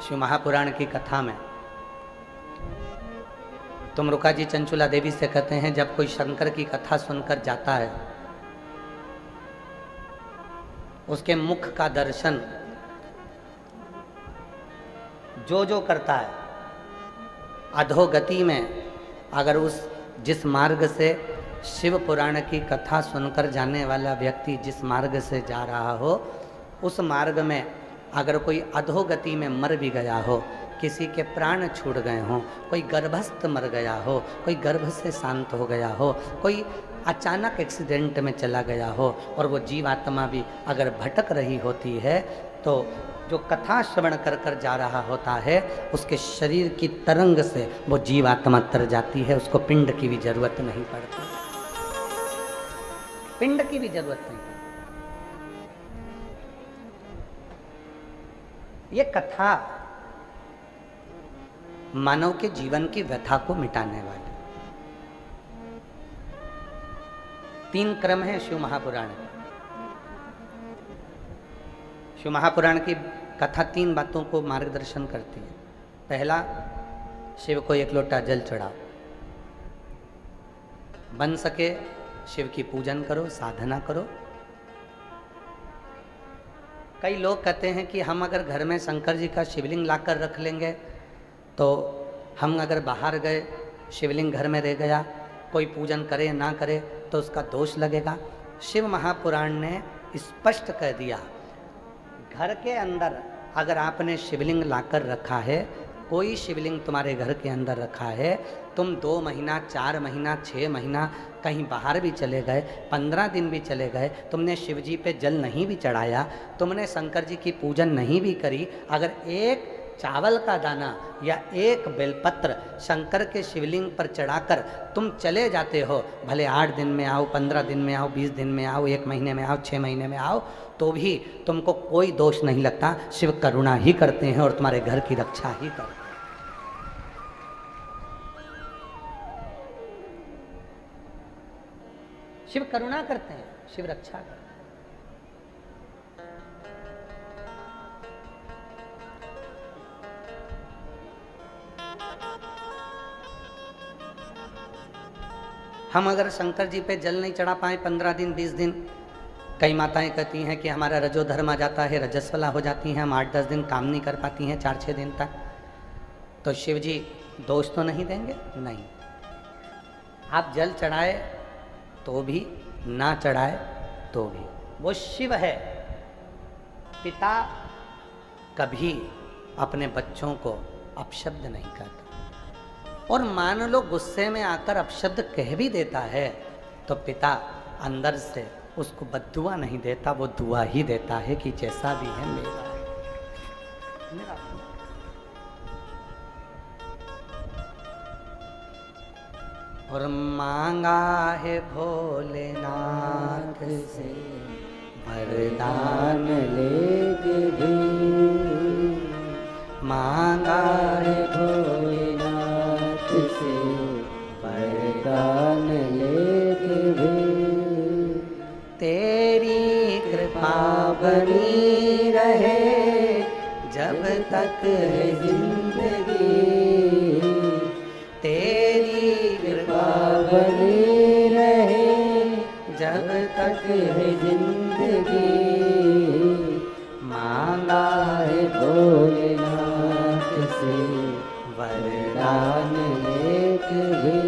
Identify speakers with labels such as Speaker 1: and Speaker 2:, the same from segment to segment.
Speaker 1: शिव महापुराण की कथा में तुमरुका जी चंचुला देवी से कहते हैं, जब कोई शंकर की कथा सुनकर जाता है, उसके मुख का दर्शन जो जो करता है, अधोगति में अगर उस जिस मार्ग से शिव पुराण की कथा सुनकर जाने वाला व्यक्ति जिस मार्ग से जा रहा हो, उस मार्ग में अगर कोई अधोगति में मर भी गया हो, किसी के प्राण छूट गए हों, कोई गर्भस्थ मर गया हो, कोई गर्भ से शांत हो गया हो, कोई अचानक एक्सीडेंट में चला गया हो, और वो जीवात्मा भी अगर भटक रही होती है, तो जो कथा श्रवण कर कर जा रहा होता है, उसके शरीर की तरंग से वो जीवात्मा तर जाती है, उसको पिंड की भी जरूरत नहीं पड़ती, पिंड की भी जरूरत नहीं पड़ती। ये कथा मानव के जीवन की व्यथा को मिटाने वाली। 3 क्रम है शिव महापुराण। शिव महापुराण की कथा 3 बातों को मार्गदर्शन करती है। पहला, शिव को 1 लोटा जल चढ़ाओ, बन सके शिव की पूजन करो, साधना करो। कई लोग कहते हैं कि हम अगर घर में शंकर जी का शिवलिंग लाकर रख लेंगे, तो हम अगर बाहर गए, शिवलिंग घर में रह गया, कोई पूजन करे ना करे तो उसका दोष लगेगा। शिव महापुराण ने स्पष्ट कह दिया, घर के अंदर अगर आपने शिवलिंग लाकर रखा है, कोई शिवलिंग तुम्हारे घर के अंदर रखा है, तुम 2 महीना, 4 महीना, 6 महीना कहीं बाहर भी चले गए, 15 दिन भी चले गए, तुमने शिव जी पे जल नहीं भी चढ़ाया, तुमने शंकर जी की पूजन नहीं भी करी, अगर एक चावल का दाना या एक बेलपत्र शंकर के शिवलिंग पर चढ़ाकर तुम चले जाते हो, भले 8 दिन में आओ, 15 दिन में आओ, 20 दिन में आओ, 1 महीने में आओ, 6 महीने में आओ, तो भी तुमको कोई दोष नहीं लगता। शिव करुणा ही करते हैं और तुम्हारे घर की रक्षा ही करते हैं। शिव करुणा करते हैं, शिव रक्षा करते हैं। हम अगर शंकर जी पे जल नहीं चढ़ा पाए 15 दिन, 20 दिन, कई माताएं कहती हैं कि हमारा रजोधर्म आ जाता है, रजस्वला हो जाती हैं, हम 8-10 दिन काम नहीं कर पाती हैं, 4-6 दिन तक, तो शिव जी दोष तो नहीं देंगे? नहीं। आप जल चढ़ाए तो भी, ना चढ़ाए तो भी, वो शिव है। पिता कभी अपने बच्चों को अपशब्द नहीं कहता, और मान लो गुस्से में आकर अपशब्द कह भी देता है, तो पिता अंदर से उसको बद्दुआ नहीं देता, वो दुआ ही देता है कि जैसा भी है मेरा है, मेरा। और मांगा है भोलेनाथ से वरदान लेके भी, मांगा है भोलेनाथ से वरदान लेके भी, तेरी कृपा बनी रहे जब तक है जिंदगी, तेरी कृपा बनी रहे जब तक है जिंदगी, मांगा है भोलेनाथ से वरदान लेके भी,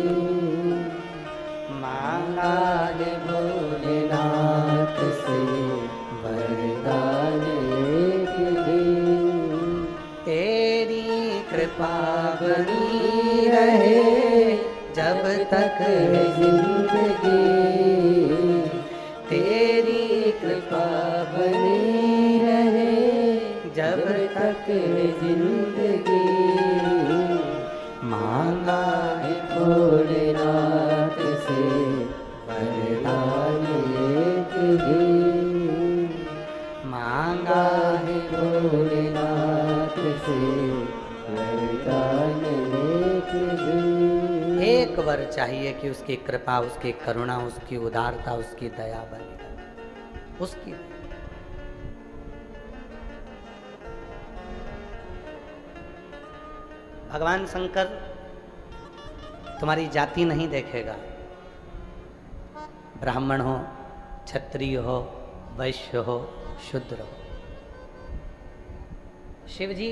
Speaker 1: मांगा है भोलेनाथ से वरदान लेके भी, तेरी कृपा बनी रहे जब तक है जिंदगी, तेरी कृपा बनी रहे जब तक है जिंदगी, मांगा है भोलेनाथ से वरदान लेके भी, मांगा है भोलेनाथ से वरदान लेके भी। एक वर चाहिए कि उसकी कृपा, उसकी करुणा, उसकी उदारता, उसकी दया बनी रहे, उसकी। भगवान शंकर तुम्हारी जाति नहीं देखेगा, ब्राह्मण हो, क्षत्रिय हो, वैश्य हो, शूद्र हो। शिव जी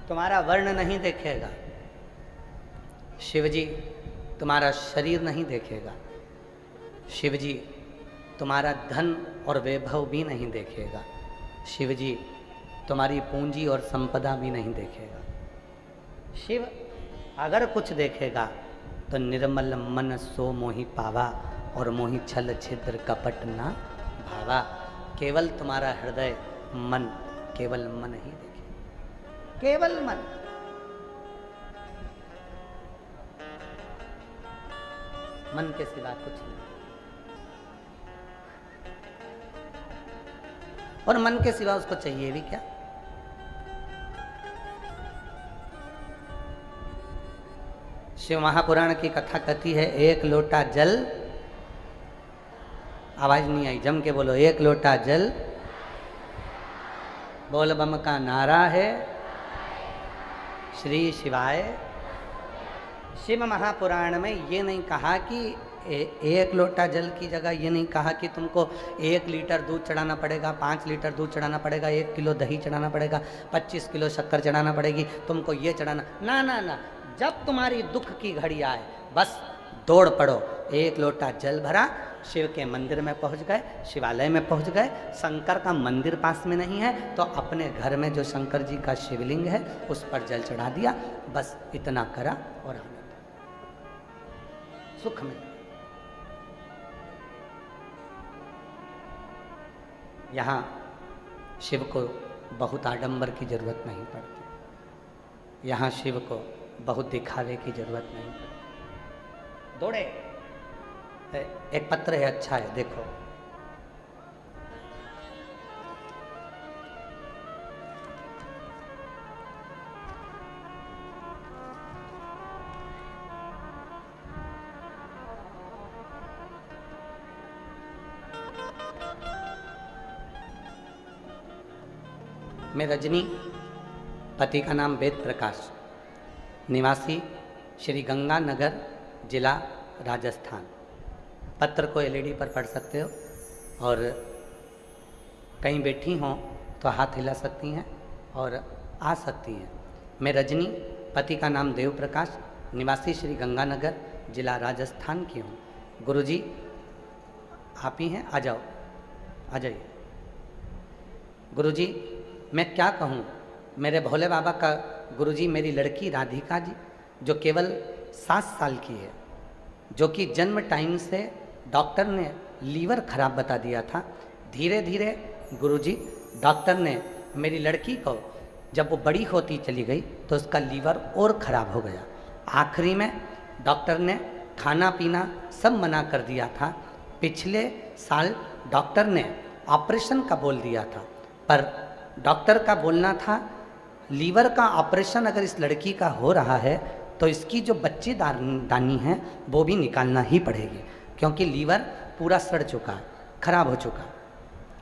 Speaker 1: तुम्हारा वर्ण नहीं देखेगा, शिव जी तुम्हारा शरीर नहीं देखेगा, शिव जी तुम्हारा धन और वैभव भी नहीं देखेगा, शिव जी तुम्हारी पूंजी और संपदा भी नहीं देखेगा। शिव अगर कुछ देखेगा तो निर्मल मन सो मोहि पावा, और मोहि छल छिद्र कपट ना भावा। केवल तुम्हारा हृदय मन, केवल मन ही देखेगा, केवल मन। मन के सिवा कुछ नहीं। और मन के सिवा उसको चाहिए भी क्या? शिव महापुराण की कथा कहती है, एक लोटा जल, आवाज नहीं आई, जम के बोलो, एक लोटा जल, बोल बम का नारा है, श्री शिवाय। शिव महापुराण में ये नहीं कहा कि एक लोटा जल की जगह ये नहीं कहा कि तुमको 1 लीटर दूध चढ़ाना पड़ेगा, 5 लीटर दूध चढ़ाना पड़ेगा, 1 किलो दही चढ़ाना पड़ेगा, 25 किलो शक्कर चढ़ाना पड़ेगी, तुमको ये चढ़ाना, ना ना ना। जब तुम्हारी दुख की घड़ी आए बस दौड़ पड़ो, 1 लोटा जल भरा, शिव के मंदिर में पहुंच गए, शिवालय में पहुंच गए। शंकर का मंदिर पास में नहीं है तो अपने घर में जो शंकर जी का शिवलिंग है उस पर जल चढ़ा दिया, बस इतना करा और आनंद, सुख में। यहाँ शिव को बहुत आडंबर की जरूरत नहीं पड़ती, यहाँ शिव को बहुत दिखावे की जरूरत नहीं पड़ती। दौड़े, एक पत्र है, अच्छा है, देखो। मैं रजनी, पति का नाम वेद प्रकाश, निवासी श्री गंगानगर, जिला राजस्थान। पत्र को एलईडी पर पढ़ सकते हो और कहीं बैठी हों तो हाथ हिला सकती हैं और आ सकती हैं। मैं रजनी, पति का नाम देव प्रकाश, निवासी श्री गंगानगर, जिला राजस्थान की हूँ। गुरुजी आप ही हैं, आ जाओ, आ जाइए। गुरुजी मैं क्या कहूँ, मेरे भोले बाबा का गुरुजी मेरी लड़की राधिका जी, जो केवल 7 साल की है, जो कि जन्म टाइम से डॉक्टर ने लीवर खराब बता दिया था। धीरे धीरे गुरुजी डॉक्टर ने मेरी लड़की को, जब वो बड़ी होती चली गई तो उसका लीवर और ख़राब हो गया। आखिरी में डॉक्टर ने खाना पीना सब मना कर दिया था। पिछले साल डॉक्टर ने ऑपरेशन का बोल दिया था, पर डॉक्टर का बोलना था लीवर का ऑपरेशन अगर इस लड़की का हो रहा है तो इसकी जो बच्चेदानी है वो भी निकालना ही पड़ेगी, क्योंकि लीवर पूरा सड़ चुका है, खराब हो चुका है,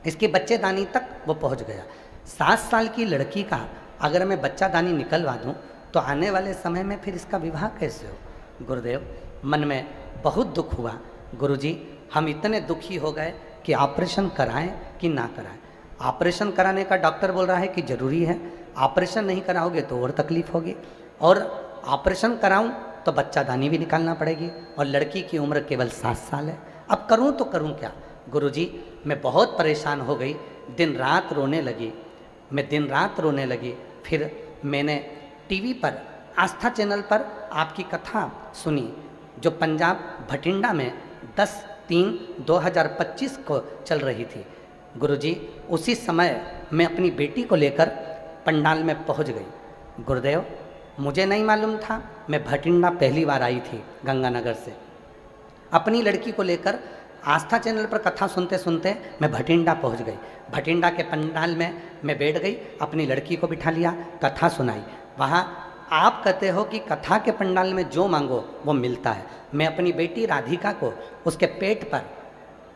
Speaker 1: इसकी बच्चेदानी तक वो पहुंच गया। 7 साल की लड़की का अगर मैं बच्चादानी निकलवा दूं तो आने वाले समय में फिर इसका विवाह कैसे हो। गुरुदेव मन में बहुत दुख हुआ, गुरुजी हम इतने दुखी हो गए कि ऑपरेशन कराएं कि ना कराएं। ऑपरेशन कराने का डॉक्टर बोल रहा है कि ज़रूरी है, ऑपरेशन नहीं कराओगे तो और तकलीफ होगी, और ऑपरेशन कराऊं तो बच्चादानी भी निकालना पड़ेगी, और लड़की की उम्र केवल 7 साल है। अब करूं तो करूं क्या। गुरुजी मैं बहुत परेशान हो गई, दिन रात रोने लगी, मैं दिन रात रोने लगी। फिर मैंने टीवी पर, आस्था चैनल पर आपकी कथा सुनी, जो पंजाब भटिंडा में 10/3/2025 को चल रही थी। गुरुजी उसी समय मैं अपनी बेटी को लेकर पंडाल में पहुंच गई। गुरुदेव मुझे नहीं मालूम था, मैं भटिंडा पहली बार आई थी गंगानगर से। अपनी लड़की को लेकर आस्था चैनल पर कथा सुनते सुनते मैं भटिंडा पहुंच गई। भटिंडा के पंडाल में मैं बैठ गई, अपनी लड़की को बिठा लिया, कथा सुनाई। वहाँ आप कहते हो कि कथा के पंडाल में जो मांगो वो मिलता है। मैं अपनी बेटी राधिका को उसके पेट पर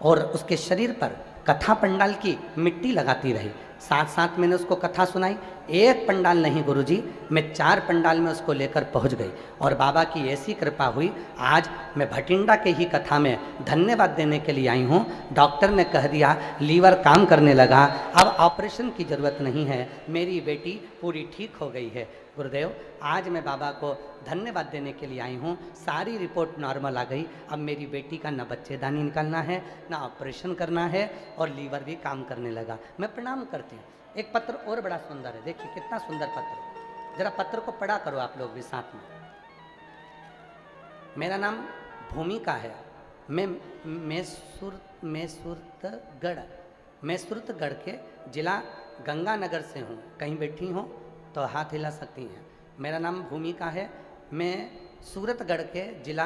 Speaker 1: और उसके शरीर पर कथा पंडाल की मिट्टी लगाती रही, साथ साथ मैंने उसको कथा सुनाई। एक पंडाल नहीं गुरुजी, मैं 4 पंडाल में उसको लेकर पहुंच गई और बाबा की ऐसी कृपा हुई। आज मैं भटिंडा के ही कथा में धन्यवाद देने के लिए आई हूँ। डॉक्टर ने कह दिया लीवर काम करने लगा, अब ऑपरेशन की ज़रूरत नहीं है, मेरी बेटी पूरी ठीक हो गई है। गुरुदेव, आज मैं बाबा को धन्यवाद देने के लिए आई हूँ। सारी रिपोर्ट नॉर्मल आ गई। अब मेरी बेटी का ना बच्चेदानी निकालना है, ना ऑपरेशन करना है और लीवर भी काम करने लगा। मैं प्रणाम करती हूँ। एक पत्र और बड़ा सुंदर है, देखिए कितना सुंदर पत्र। जरा पत्र को पढ़ा करो आप लोग भी साथ में। मेरा नाम भूमिका है, मैं सुरतगढ़ के जिला गंगानगर से हूँ। कहीं बैठी हूँ तो हाथ हिला सकती हैं। मेरा नाम भूमिका है, मैं सूरतगढ़ के जिला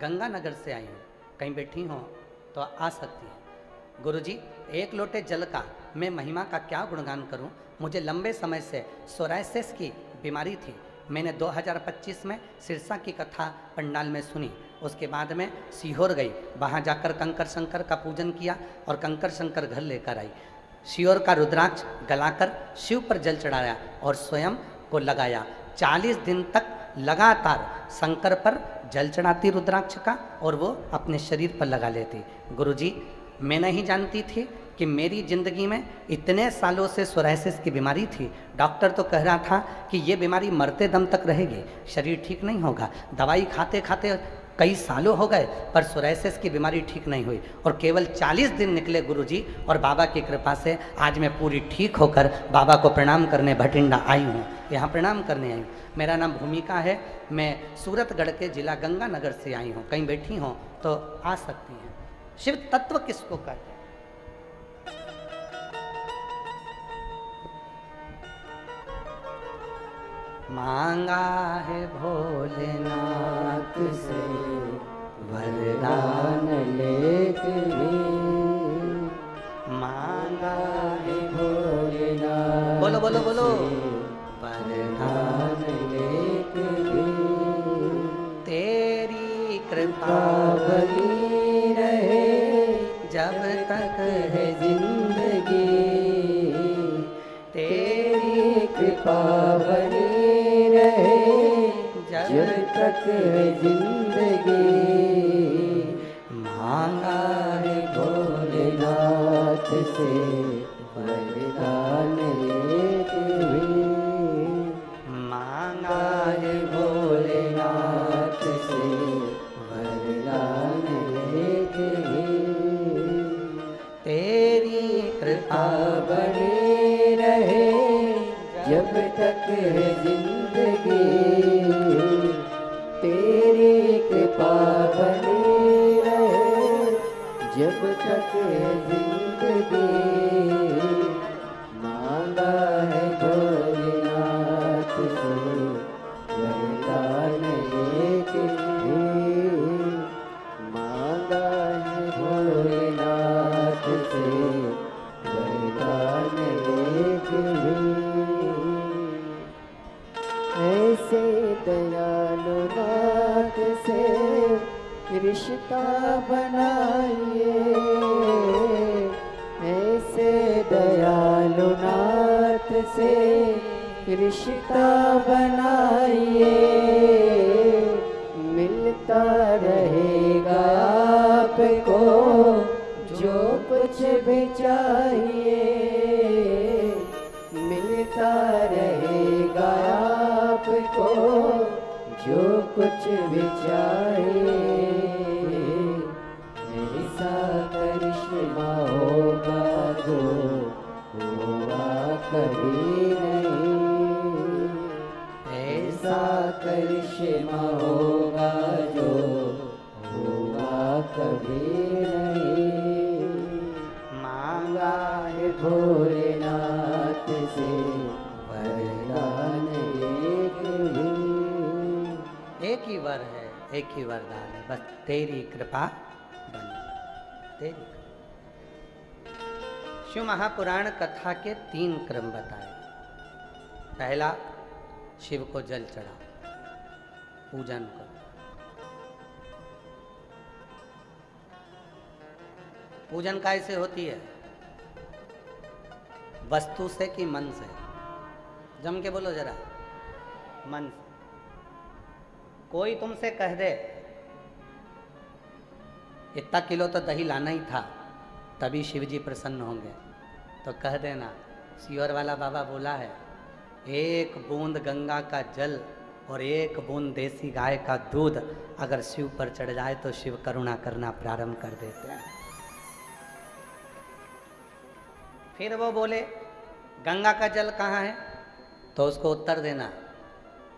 Speaker 1: गंगानगर से आई हूँ। कहीं बैठी हूँ तो आ सकती हैं। गुरुजी, एक लोटे जल का मैं महिमा का क्या गुणगान करूं। मुझे लंबे समय से सोराइसिस की बीमारी थी। मैंने 2025 में सिरसा की कथा पंडाल में सुनी। उसके बाद में सीहोर गई, वहाँ जाकर कंकर शंकर का पूजन किया और कंकर शंकर घर लेकर आई। सीहोर का रुद्राक्ष गलाकर शिव पर जल चढ़ाया और स्वयं को लगाया। 40 दिन तक लगातार शंकर पर जल चढ़ाती रुद्राक्ष का और वो अपने शरीर पर लगा लेती। गुरुजी, मैं नहीं जानती थी कि मेरी ज़िंदगी में इतने सालों से सोराइसिस की बीमारी थी। डॉक्टर तो कह रहा था कि ये बीमारी मरते दम तक रहेगी, शरीर ठीक नहीं होगा। दवाई खाते खाते कई सालों हो गए पर सोराइसिस की बीमारी ठीक नहीं हुई और केवल 40 दिन निकले गुरुजी, और बाबा की कृपा से आज मैं पूरी ठीक होकर बाबा को प्रणाम करने भटिंडा आई हूँ। यहाँ प्रणाम करने आई हूँ। मेरा नाम भूमिका है, मैं सूरतगढ़ के जिला गंगानगर से आई हूँ। कहीं बैठी हूँ तो आ सकती हैं। शिव तत्व किसको कहते हैं? मांगा है भोलेनाथ से वरदान लेके, मांगा है भोलेनाथ, बोलो बोलो बोलो, वरदान लेके तेरी कृपा बनी रहे जब तक है जिंदगी, तेरी कृपा बनी जब तक है जिंदगी। मांगा है भोलेनाथ से वरदान लेके, मांगा है भोलेनाथ से वरदान लेके, तेरी कृपा बनी रहे जब तक है जिंदगी, तेरी कृपा बनी रहे जब तक है जिंदगी। मांगा है भोलेनाथ से वरदान लेके, मांगा है भोलेनाथ से वरदान लेके। ऐसे दयालु नाथ से रिश्ता बनाइए, ऐसे दयालु नाथ से रिश्ता बनाइए, मिलता रहेगा आपको जो कुछ भी चाहिए, मिलता रहेगा आपको जो कुछ भी चाहिए। ऐसा करिश्मा होगा जो हुआ कभी नहीं, ऐसा करिश्मा होगा जो हुआ कभी नहीं। मांगा है भोलेनाथ से वरदान एक ही वर है, एक ही वरदान है, बस तेरी कृपा बनी, तेरी। शिव महापुराण कथा के 3 क्रम बताए। पहला, शिव को जल चढ़ाओ, पूजन करो। पूजन कैसे होती है? वस्तु से कि मन से? जम के बोलो जरा, मन से। कोई तुमसे कह दे इतना किलो तो दही लाना ही था तभी शिव जी प्रसन्न होंगे, तो कह देना सीवर वाला बाबा बोला है, एक बूंद गंगा का जल और एक बूंद देसी गाय का दूध अगर शिव पर चढ़ जाए तो शिव करुणा करना प्रारंभ कर देते हैं। फिर वो बोले गंगा का जल कहाँ है, तो उसको उत्तर देना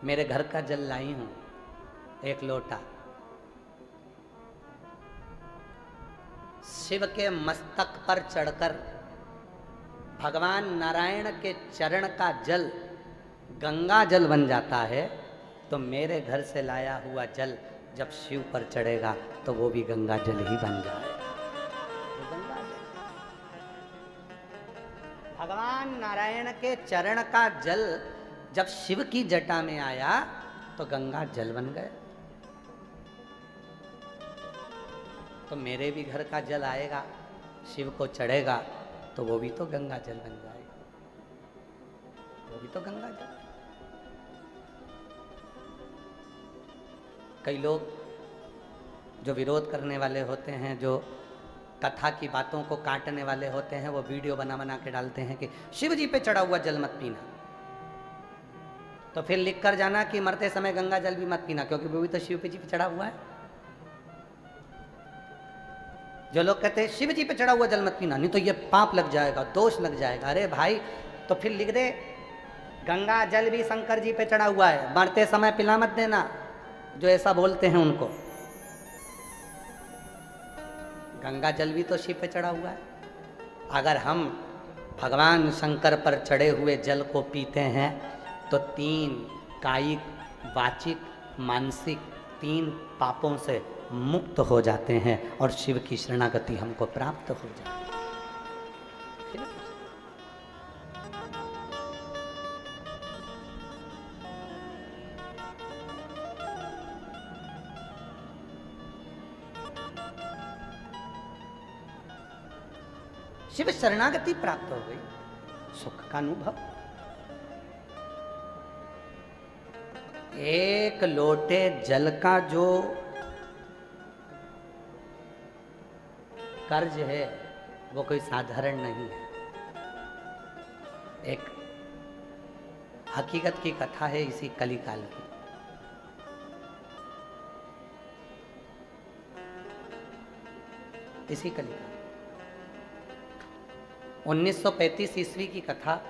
Speaker 1: मेरे घर का जल लाई हूं, एक लोटा। शिव के मस्तक पर चढ़कर भगवान नारायण के चरण का जल गंगा जल बन जाता है, तो मेरे घर से लाया हुआ जल जब शिव पर चढ़ेगा तो वो भी गंगा जल ही बन जाएगा। भगवान नारायण के चरण का जल जब शिव की जटा में आया तो गंगा जल बन गए। तो मेरे भी घर का जल आएगा, शिव को चढ़ेगा तो वो भी तो गंगा जल बन जाएगा, वो भी तो गंगा जल। कई लोग जो विरोध करने वाले होते हैं, जो कथा की बातों को काटने वाले होते हैं, वो वीडियो बना बना के डालते हैं कि शिव जी पे चढ़ा हुआ जल मत पीना। तो फिर लिख कर जाना कि मरते समय गंगा जल भी मत पीना, क्योंकि वो भी तो शिव जी पे चढ़ा हुआ है। जो लोग कहते हैं शिव जी पे चढ़ा हुआ जल मत पीना, नहीं तो ये पाप लग जाएगा, दोष लग जाएगा। अरे भाई, तो फिर लिख दे गंगा जल भी शंकर जी पे चढ़ा हुआ है, मरते समय पिला मत देना। जो ऐसा बोलते हैं उनको, गंगा जल भी तो शिव पे चढ़ा हुआ है। अगर हम भगवान शंकर पर चढ़े हुए जल को पीते हैं तो 3 कायिक, वाचिक, मानसिक 3 पापों से मुक्त हो जाते हैं और शिव की शरणागति हमको प्राप्त हो जाती है। शिव शरणागति प्राप्त हो गई, सुख का अनुभव। एक लोटे जल का जो कर्ज है वो कोई साधारण नहीं है। एक हकीकत की कथा है इसी कलिकाल की। इसी कलिकाल 1935 ईस्वी की कथा,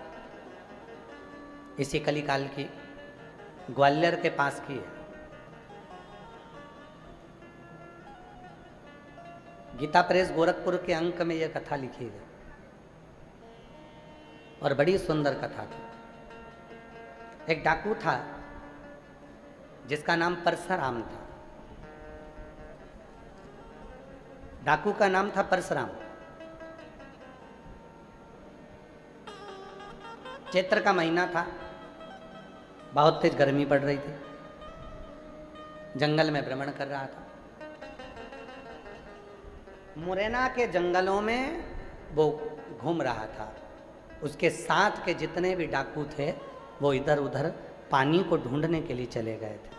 Speaker 1: इसी कलिकाल की, ग्वालियर के पास की है। गीता प्रेस गोरखपुर के अंक में यह कथा लिखी है और बड़ी सुंदर कथा थी। एक डाकू था जिसका नाम परशुराम था। डाकू का नाम था परशुराम। चैत्र का महीना था, बहुत तेज गर्मी पड़ रही थी। जंगल में भ्रमण कर रहा था। मुरैना के जंगलों में वो घूम रहा था। उसके साथ के जितने भी डाकू थे वो इधर उधर पानी को ढूंढने के लिए चले गए थे।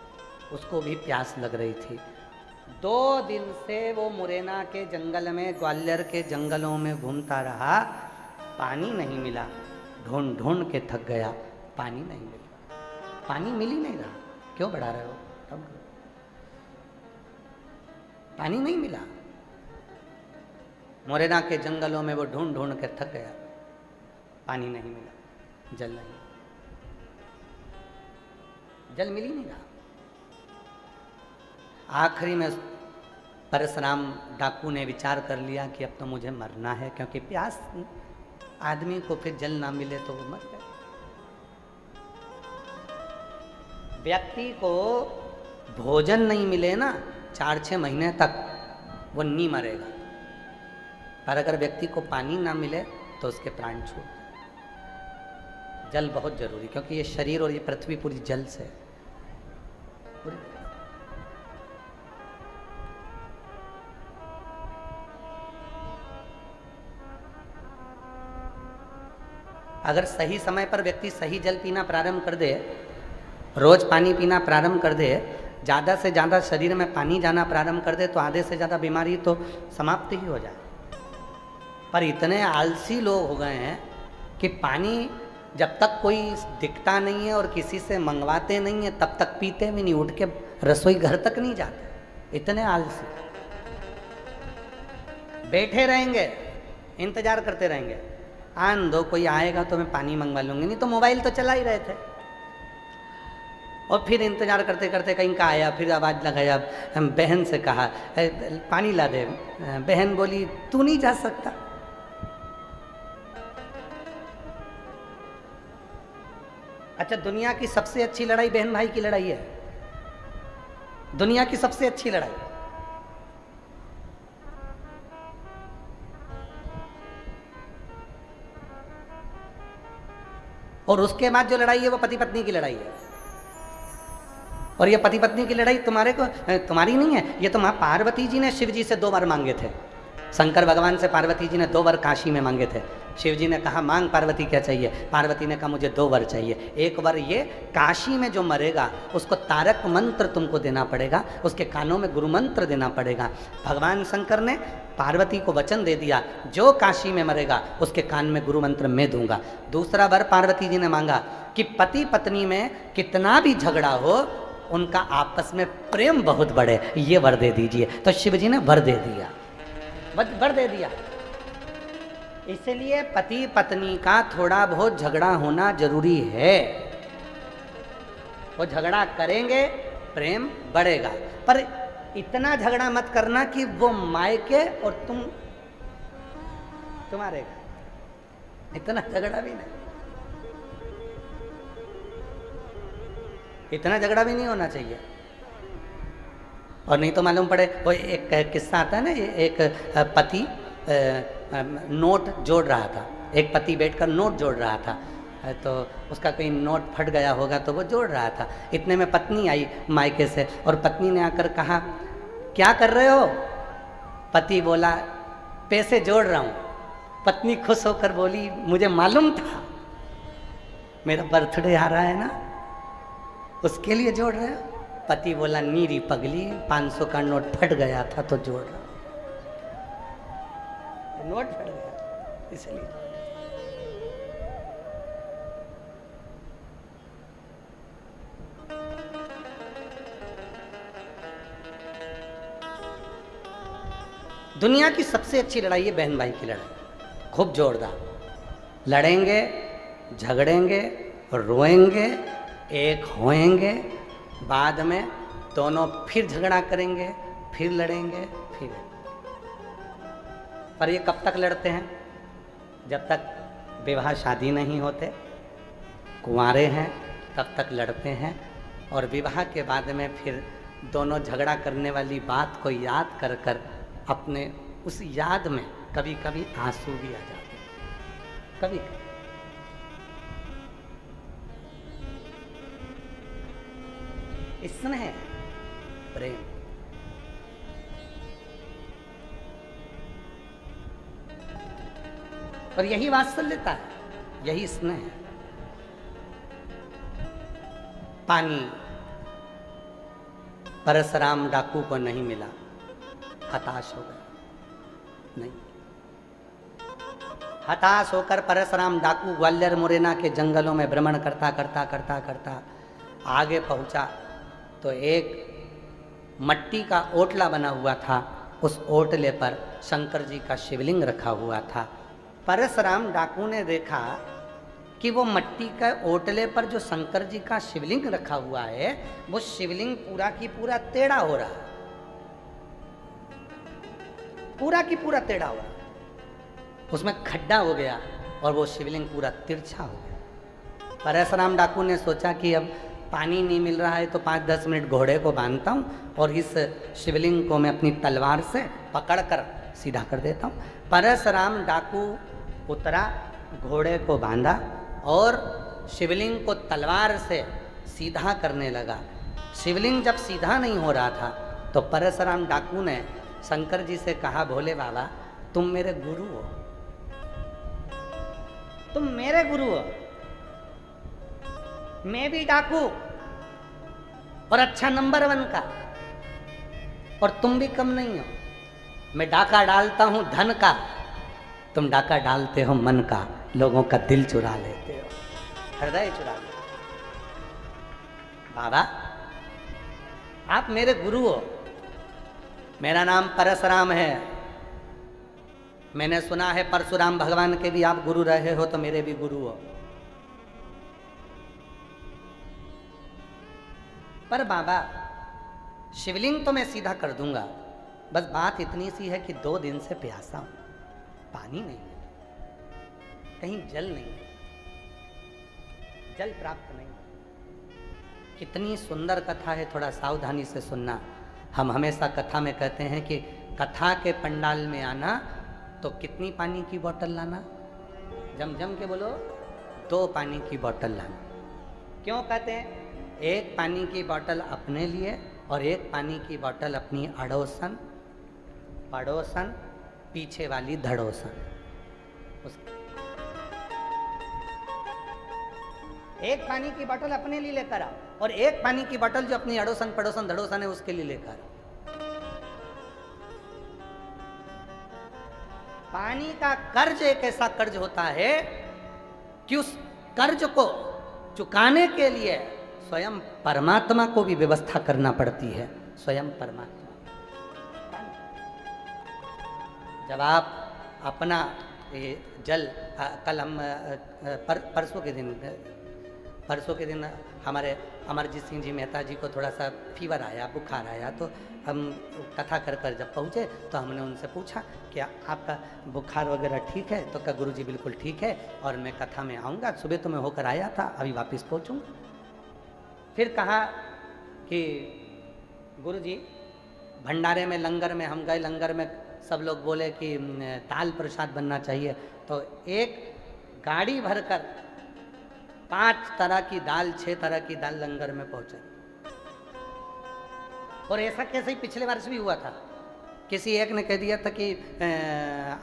Speaker 1: उसको भी प्यास लग रही थी। 2 दिन से वो मुरैना के जंगल में, ग्वालियर के जंगलों में घूमता रहा, पानी नहीं मिला। ढूंढ ढूंढ के थक गया, पानी नहीं मिला। पानी मिल ही नहीं रहा। क्यों बढ़ा रहे हो? तब पानी नहीं मिला। मुरैना के जंगलों में वो ढूंढ ढूंढ के थक गया, पानी नहीं मिला, जल नहीं, जल मिल ही नहीं रहा। आखिरी में परशुराम डाकू ने विचार कर लिया कि अब तो मुझे मरना है, क्योंकि प्यास आदमी को फिर जल ना मिले तो वो मर जाए। व्यक्ति को भोजन नहीं मिले ना 4-6 महीने तक, वो नहीं मरेगा। पर अगर व्यक्ति को पानी ना मिले तो उसके प्राण छूट जाए। जल बहुत जरूरी, क्योंकि ये शरीर और ये पृथ्वी पूरी जल से है। अगर सही समय पर व्यक्ति सही जल पीना प्रारंभ कर दे, रोज पानी पीना प्रारंभ कर दे, ज़्यादा से ज़्यादा शरीर में पानी जाना प्रारंभ कर दे, तो आधे से ज़्यादा बीमारी तो समाप्त ही हो जाए। पर इतने आलसी लोग हो गए हैं कि पानी जब तक कोई दिखता नहीं है और किसी से मंगवाते नहीं है तब तक पीते भी नहीं, उठ के रसोई घर तक नहीं जाते, इतने आलसी। बैठे रहेंगे, इंतजार करते रहेंगे, आन दो कोई आएगा तो मैं पानी मंगवा लूंगी, नहीं तो मोबाइल तो चला ही रहे थे। और फिर इंतजार करते करते कहीं का आया, फिर आवाज़ लगाया, बहन से कहा पानी ला दे, बहन बोली तू नहीं जा सकता। अच्छा, दुनिया की सबसे अच्छी लड़ाई बहन भाई की लड़ाई है, दुनिया की सबसे अच्छी लड़ाई। और उसके बाद जो लड़ाई है वो पति पत्नी की लड़ाई है। और ये पति पत्नी की लड़ाई तुम्हारी नहीं है, ये तो मां पार्वती जी ने शिव जी से 2 बार मांगे थे। शंकर भगवान से पार्वती जी ने 2 वर काशी में मांगे थे। शिव जी ने कहा मांग पार्वती क्या चाहिए, पार्वती ने कहा मुझे 2 वर चाहिए। एक वर ये, काशी में जो मरेगा उसको तारक मंत्र तुमको देना पड़ेगा, उसके कानों में गुरु मंत्र देना पड़ेगा। भगवान शंकर ने पार्वती को वचन दे दिया, जो काशी में मरेगा उसके कान में गुरु मंत्र मैं दूंगा। दूसरा वर पार्वती जी ने मांगा कि पति पत्नी में कितना भी झगड़ा हो, उनका आपस में प्रेम बहुत बढ़े, ये वर दे दीजिए। तो शिव जी ने वर दे दिया, वर दे दिया। इसलिए पति पत्नी का थोड़ा बहुत झगड़ा होना जरूरी है। वो झगड़ा करेंगे, प्रेम बढ़ेगा, पर इतना झगड़ा मत करना कि वो मायके और तुम्हारे का, इतना झगड़ा भी नहीं, इतना झगड़ा भी नहीं होना चाहिए। और नहीं तो मालूम पड़े, वो एक किस्सा आता है ना, एक पति नोट जोड़ रहा था, एक पति बैठकर नोट जोड़ रहा था, तो उसका कोई नोट फट गया होगा तो वो जोड़ रहा था। इतने में पत्नी आई मायके से और पत्नी ने आकर कहा क्या कर रहे हो? पति बोला पैसे जोड़ रहा हूँ। पत्नी खुश होकर बोली मुझे मालूम था, मेरा बर्थडे आ रहा है ना, उसके लिए जोड़ रहे हो? पति बोला नीरी पगली, 500 का नोट फट गया था तो जोड़ रहा, नोट फट गया इसलिए। दुनिया की सबसे अच्छी लड़ाई है बहन भाई की लड़ाई, खूब जोरदार लड़ेंगे, झगड़ेंगे, रोएंगे, एक होएंगे, बाद में दोनों फिर झगड़ा करेंगे, फिर लड़ेंगे, फिर। पर ये कब तक लड़ते हैं? जब तक विवाह शादी नहीं होते, कुंवारे हैं तब तक लड़ते हैं, और विवाह के बाद में फिर दोनों झगड़ा करने वाली बात को याद कर कर अपने उस याद में कभी कभी आंसू भी आ जाते हैं, कभी कभी। स्नेह, प्रेम, और यही वात्सल्यता है, यही स्नेह है। पानी परशुराम डाकू को नहीं मिला, हताश हो गया, नहीं, हताश होकर परशुराम डाकू ग्वालियर मुरैना के जंगलों में भ्रमण करता करता करता करता आगे पहुंचा तो एक मट्टी का ओटला बना हुआ था, उस ओटले पर शंकर जी का शिवलिंग रखा हुआ था। परशुराम डाकू ने देखा कि वो मट्टी का ओटले पर जो शंकर जी का शिवलिंग रखा हुआ है, वो शिवलिंग पूरा की पूरा टेढ़ा हो रहा है, पूरा की पूरा टेढ़ा हो रहा है, उसमें खड्डा हो गया और वो शिवलिंग पूरा तिरछा हो गया। परशुराम डाकू ने सोचा कि अब पानी नहीं मिल रहा है तो 5-10 मिनट घोड़े को बांधता हूँ और इस शिवलिंग को मैं अपनी तलवार से पकड़कर सीधा कर देता हूँ। परशुराम डाकू उतरा, घोड़े को बांधा और शिवलिंग को तलवार से सीधा करने लगा। शिवलिंग जब सीधा नहीं हो रहा था तो परशुराम डाकू ने शंकर जी से कहा भोले बाबा तुम मेरे गुरु हो, तुम मेरे गुरु हो, मैं भी डाकू और अच्छा नंबर 1 का, और तुम भी कम नहीं हो। मैं डाका डालता हूं धन का, तुम डाका डालते हो मन का, लोगों का दिल चुरा लेते हो, हृदय चुरा लेते हो। बाबा आप मेरे गुरु हो, मेरा नाम परशुराम है। मैंने सुना है परशुराम भगवान के भी आप गुरु रहे हो, तो मेरे भी गुरु हो। पर बाबा शिवलिंग तो मैं सीधा कर दूंगा, बस बात इतनी सी है कि 2 दिन से प्यासा हूं, पानी नहीं है, कहीं जल नहीं है, जल प्राप्त नहीं। कितनी सुंदर कथा है, थोड़ा सावधानी से सुनना। हम हमेशा कथा में कहते हैं कि कथा के पंडाल में आना तो कितनी पानी की बोतल लाना? जम जम के बोलो, 2 पानी की बोतल लाना। क्यों कहते हैं? 1 पानी की बोतल अपने लिए और 1 पानी की बोतल अपनी अड़ोसन पड़ोसन पीछे वाली धड़ोसन। एक पानी की बोतल अपने लिए लेकर आओ और 1 पानी की बोतल जो अपनी अड़ोसन पड़ोसन धड़ोसन है उसके लिए लेकर आओ। पानी का कर्ज एक ऐसा कर्ज होता है कि उस कर्ज को चुकाने के लिए स्वयं परमात्मा को भी व्यवस्था करना पड़ती है। स्वयं परमात्मा, जब आप अपना ये जल, कल हम परसों के दिन हमारे अमरजीत सिंह जी मेहता जी को थोड़ा सा फीवर आया, बुखार आया, तो हम कथा कर जब पहुँचे तो हमने उनसे पूछा कि आपका बुखार वगैरह ठीक है? तो कहा गुरुजी बिल्कुल ठीक है और मैं कथा में आऊँगा। सुबह तो मैं होकर आया था, अभी वापस पहुँचूँगा। फिर कहा कि गुरुजी भंडारे में, लंगर में हम गए, लंगर में सब लोग बोले कि दाल प्रसाद बनना चाहिए, तो एक गाड़ी भरकर 5 तरह की दाल, 6 तरह की दाल लंगर में पहुंचे। और ऐसा कैसे ही पिछले वर्ष भी हुआ था। किसी एक ने कह दिया था कि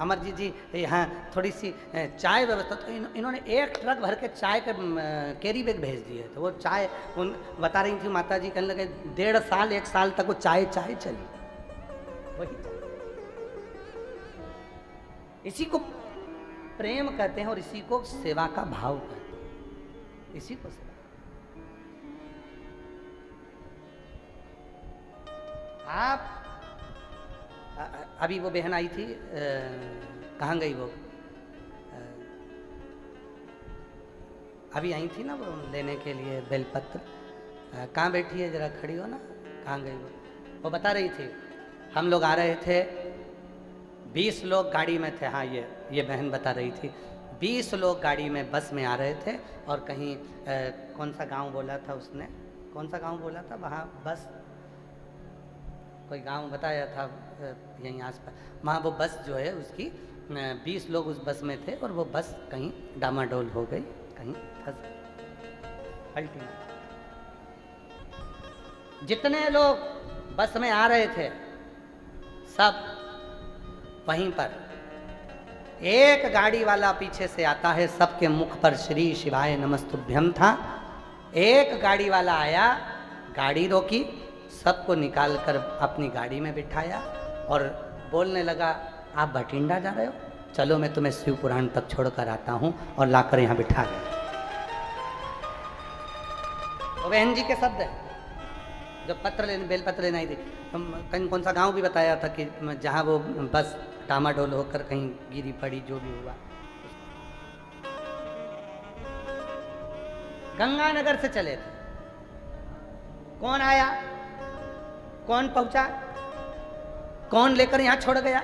Speaker 1: अमरजीत जी यहाँ थोड़ी सी चाय व्यवस्था, तो इन्होंने 1 ट्रक भर के चाय के कैरी बैग भेज दिए। तो वो चाय उन बता रही थी माता जी, कहने लगे 1.5 साल 1 साल तक वो चाय चली। वही इसी को प्रेम कहते हैं और इसी को सेवा का भाव कहते हैं, इसी को सेवा। आप अभी वो बहन आई थी, कहाँ गई वो? अभी आई थी ना वो लेने के लिए बेलपत्र, कहाँ बैठी है? जरा खड़ी हो ना, कहाँ गई वो बता रही थी हम लोग आ रहे थे, 20 लोग गाड़ी में थे। हाँ, ये बहन बता रही थी 20 लोग गाड़ी में, बस में आ रहे थे और कहीं कौन सा गांव बोला था उसने, कौन सा गांव बोला था वहाँ, बस कोई गांव बताया था यहीं आसपास, वहाँ वो बस जो है उसकी 20 लोग उस बस में थे और वो बस कहीं डामाडोल हो गई, कहीं फंस पलटी। जितने लोग बस में आ रहे थे सब वहीं पर, एक गाड़ी वाला पीछे से आता है, सबके मुख पर श्री शिवाय नमस्तुभ्यम था। एक गाड़ी वाला आया, गाड़ी रोकी, सबको निकाल कर अपनी गाड़ी में बिठाया और बोलने लगा आप भटिंडा जा रहे हो, चलो मैं तुम्हें शिव पुराण तक छोड़कर आता हूँ, और लाकर यहाँ बिठा गया। तो बहन जी के शब्द है, जब बेलपत्र लेना ही थी, कहीं कौन सा गांव भी बताया था कि जहाँ वो बस डामाडोल होकर कहीं गिरी पड़ी, जो भी हुआ। गंगानगर से चले थे, कौन आया, कौन पहुंचा, कौन लेकर यहां छोड़ गया?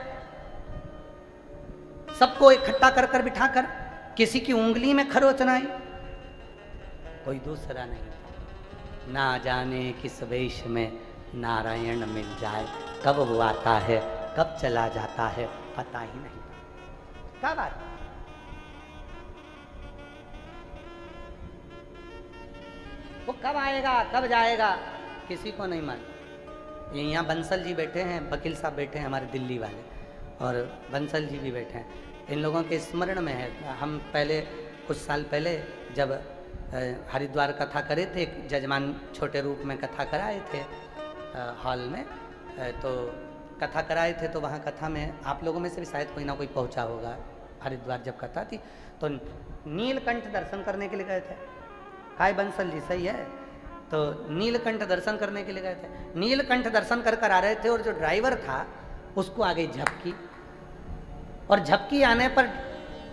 Speaker 1: सबको इकट्ठा कर कर बिठाकर, किसी की उंगली में खरोच ना आई, कोई दूसरा नहीं। ना जाने किस वेश में नारायण मिल जाए, कब वो आता है कब चला जाता है पता ही नहीं। क्या बात, वो कब आएगा कब जाएगा किसी को नहीं मालूम। यहाँ बंसल जी बैठे हैं, वकील साहब बैठे हैं हमारे दिल्ली वाले, और बंसल जी भी बैठे हैं। इन लोगों के स्मरण में है, हम पहले कुछ साल पहले जब हरिद्वार कथा करे थे, एक जजमान छोटे रूप में कथा कराए थे हॉल में, तो कथा कराए थे, तो वहाँ कथा में आप लोगों में से भी शायद कोई ना कोई पहुँचा होगा। हरिद्वार जब कथा थी तो नीलकंठ दर्शन करने के लिए गए थे। काय बंसल जी सही है। तो नीलकंठ दर्शन करने के लिए गए थे। नीलकंठ दर्शन कर कर आ रहे थे और जो ड्राइवर था उसको आ गई झपकी, और झपकी आने पर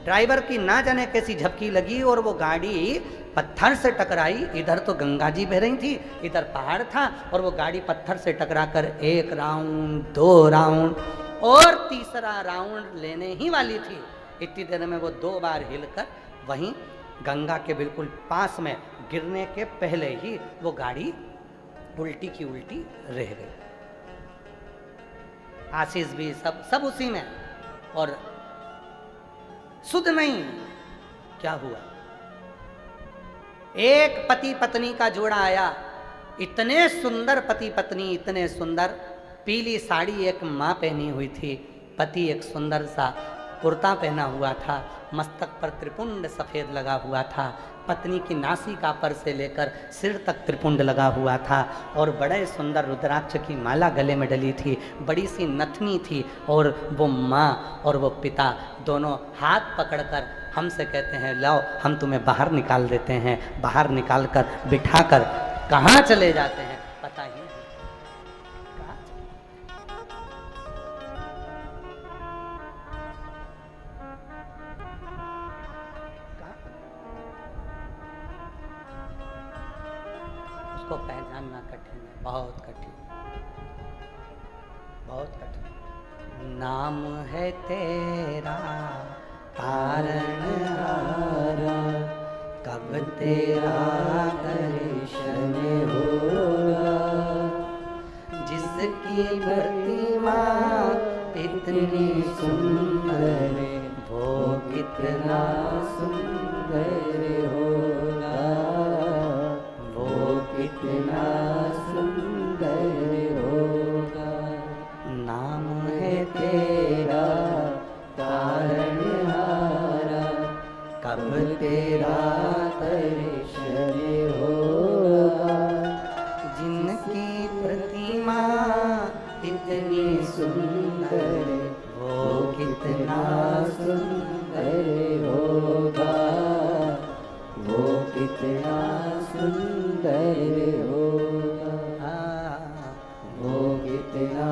Speaker 1: ड्राइवर की ना जाने कैसी झपकी लगी और वो गाड़ी पत्थर से टकराई। इधर तो गंगा जी बह रही थी, इधर पहाड़ था, और वो गाड़ी पत्थर से टकराकर 1 राउंड 2 राउंड और तीसरा राउंड लेने ही वाली थी। इतनी देर में वो 2 बार हिलकर वहीं गंगा के बिल्कुल पास में गिरने के पहले ही वो गाड़ी उल्टी की उल्टी रह गई। आशीष भी सब उसी में, और सुध नहीं क्या हुआ। एक पति पत्नी का जोड़ा आया, इतने सुंदर पति पत्नी, इतने सुंदर। पीली साड़ी एक माँ पहनी हुई थी, पति एक सुंदर सा कुर्ता पहना हुआ था, मस्तक पर त्रिपुंड सफेद लगा हुआ था, पत्नी की नासिका पर से लेकर सिर तक त्रिपुंड लगा हुआ था, और बड़े सुंदर रुद्राक्ष की माला गले में डली थी, बड़ी सी नथनी थी, और वो माँ और वो पिता दोनों हाथ पकड़कर हमसे कहते हैं लाओ हम तुम्हें बाहर निकाल देते हैं। बाहर निकाल कर बिठा कर कहाँ चले जाते हैं पता ही नहीं। उसको पहचानना कठिन है, बहुत कठिन, बहुत कठिन। नाम है तेरा तारणहारा, कब तेरा दर्शन होगा। जिसकी प्रतिमा इतनी सुंदर, वो कितना सुंदर होगा, वो कितना सुंदर होगा। नाम है तेरा तारणहारा, कब तेरा दर्शन होगा। जिनकी प्रतिमा इतनी सुंदर, वो कितना सुंदर होगा, वो कितना सुंदर होगा, वो कितना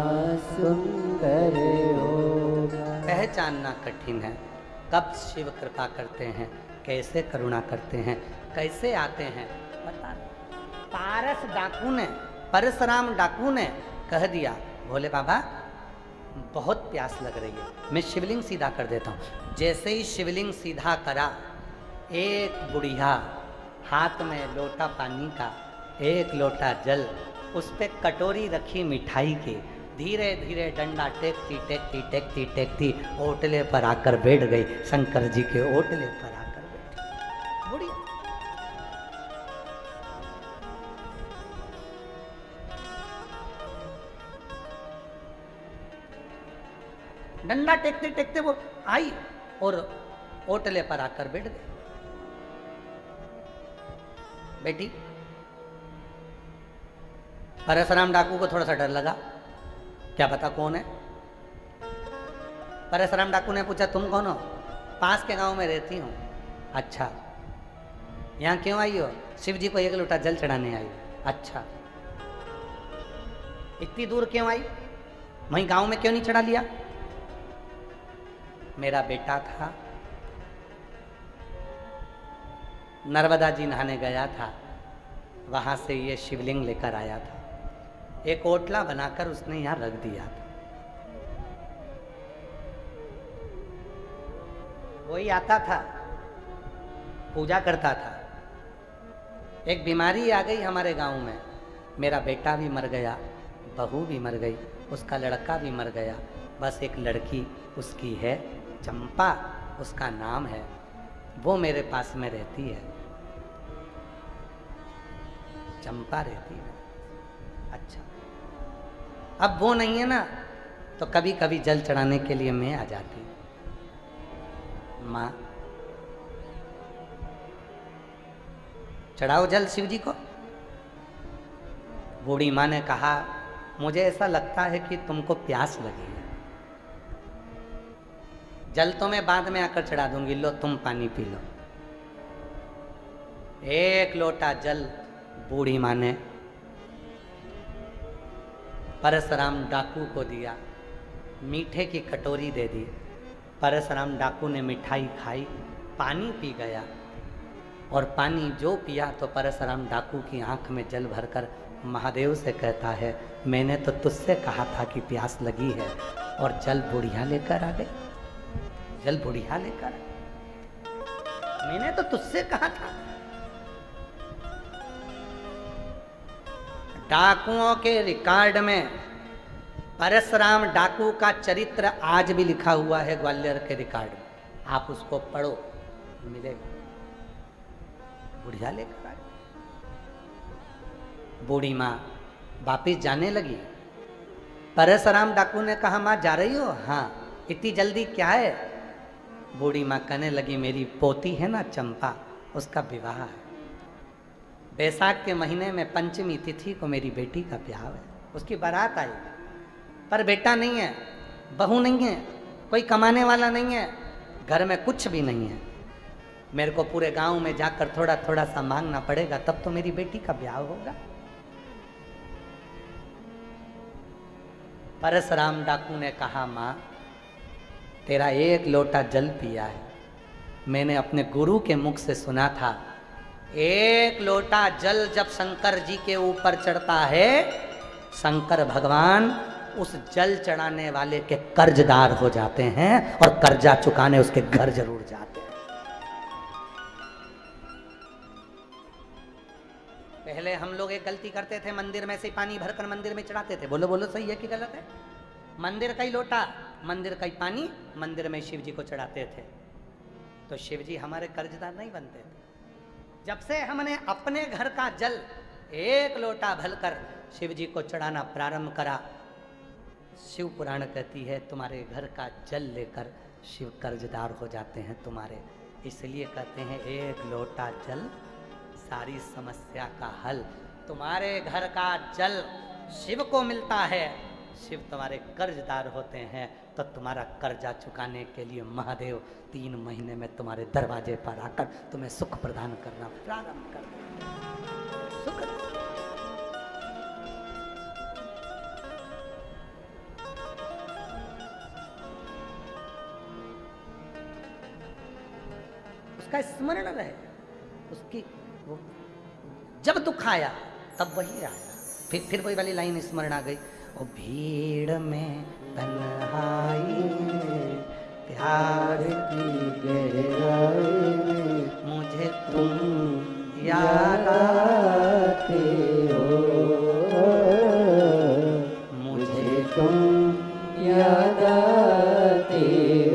Speaker 1: सुंदर होगा। पहचानना कठिन है कब शिव कृपा करते हैं, कैसे करुणा करते हैं, कैसे आते हैं पता नहीं। पारस डाकू ने, परशुराम डाकू ने कह दिया भोले बाबा बहुत प्यास लग रही है, मैं शिवलिंग सीधा कर देता हूँ। जैसे ही शिवलिंग सीधा करा, एक बुढ़िया हाथ में लोटा पानी का, एक लोटा जल, उस पे कटोरी रखी मिठाई की, धीरे धीरे डंडा टेकती टेकती टेकती टेकती ओटले पर आकर बैठ गई। शंकर जी के ओटले पर आकर बैठी बुढ़िया। डंडा टेकते टेकते वो आई और ओटले पर आकर बैठ गई। बेटी, परशुराम डाकू को थोड़ा सा डर लगा, क्या पता कौन है। परशुराम डाकू ने पूछा तुम कौन हो? पास के गांव में रहती हूँ। अच्छा, यहाँ क्यों आई हो? शिव जी को 1 लोटा जल चढ़ाने आई। अच्छा, इतनी दूर क्यों आई? वहीं गांव में क्यों नहीं चढ़ा लिया? मेरा बेटा था, नर्मदा जी नहाने गया था, वहां से ये शिवलिंग लेकर आया था। एक ओटला बनाकर उसने यहाँ रख दिया था। वही आता था, पूजा करता था। एक बीमारी आ गई हमारे गांव में, मेरा बेटा भी मर गया, बहू भी मर गई, उसका लड़का भी मर गया, बस एक लड़की उसकी है, चंपा उसका नाम है, वो मेरे पास में रहती है, चंपा रहती है। अच्छा, अब वो नहीं है ना, तो कभी कभी जल चढ़ाने के लिए मैं आ जाती। माँ चढ़ाओ जल शिव जी को। बूढ़ी माँ ने कहा, मुझे ऐसा लगता है कि तुमको प्यास लगी है, जल तो मैं बाद में आकर चढ़ा दूंगी, लो तुम पानी पी लो। एक लोटा जल बूढ़ी माँ ने परशुराम डाकू को दिया, मीठे की कटोरी दे दी। परशुराम डाकू ने मिठाई खाई, पानी पी गया, और पानी जो पिया तो परशुराम डाकू की आंख में जल भरकर महादेव से कहता है, मैंने तो तुझसे कहा था कि प्यास लगी है, और जल बुढ़िया लेकर आ गई, जल बुढ़िया लेकर, मैंने तो तुझसे कहा था। डाकुओं के रिकॉर्ड में परशुराम डाकू का चरित्र आज भी लिखा हुआ है ग्वालियर के रिकॉर्ड में, आप उसको पढ़ो मिलेगा। बुढ़िया लेकर आई। बूढ़ी माँ वापिस जाने लगी। परशुराम डाकू ने कहा, माँ जा रही हो? हाँ। इतनी जल्दी क्या है? बूढ़ी माँ कहने लगी, मेरी पोती है ना चंपा, उसका विवाह है। बैसाख के महीने में पंचमी तिथि को मेरी बेटी का ब्याह है, उसकी बारात आई, पर बेटा नहीं है, बहू नहीं है, कोई कमाने वाला नहीं है, घर में कुछ भी नहीं है। मेरे को पूरे गांव में जाकर थोड़ा थोड़ा सा मांगना पड़ेगा, तब तो मेरी बेटी का ब्याह होगा। परशुराम डाकू ने कहा, माँ तेरा एक लोटा जल पिया है, मैंने अपने गुरु के मुख से सुना था, एक लोटा जल जब शंकर जी के ऊपर चढ़ता है, शंकर भगवान उस जल चढ़ाने वाले के कर्जदार हो जाते हैं, और कर्जा चुकाने उसके घर जरूर जाते हैं। पहले हम लोग एक गलती करते थे, मंदिर में से पानी भरकर मंदिर में चढ़ाते थे। बोलो बोलो, सही है कि गलत है? मंदिर का ही लोटा, मंदिर का ही पानी मंदिर में शिव जी को चढ़ाते थे, तो शिव जी हमारे कर्जदार नहीं बनते थे। जब से हमने अपने घर का जल एक लोटा भरकर शिव जी को चढ़ाना प्रारंभ करा, शिव पुराण कहती है तुम्हारे घर का जल लेकर शिव कर्जदार हो जाते हैं तुम्हारे। इसलिए कहते हैं एक लोटा जल सारी समस्या का हल। तुम्हारे घर का जल शिव को मिलता है, शिव तुम्हारे कर्जदार होते हैं, तो तुम्हारा कर्जा चुकाने के लिए महादेव 3 महीने में तुम्हारे दरवाजे पर आकर तुम्हें सुख प्रदान करना प्रारंभ कर देंगे। सुख उसका स्मरण रहे, उसकी वो जब दुख आया तब वही आया। फिर वही वाली लाइन स्मरण आ गई, ओ भीड़ में तन्हाई में प्यार की गहराई में मुझे तुम याद आते हो, मुझे तुम याद आते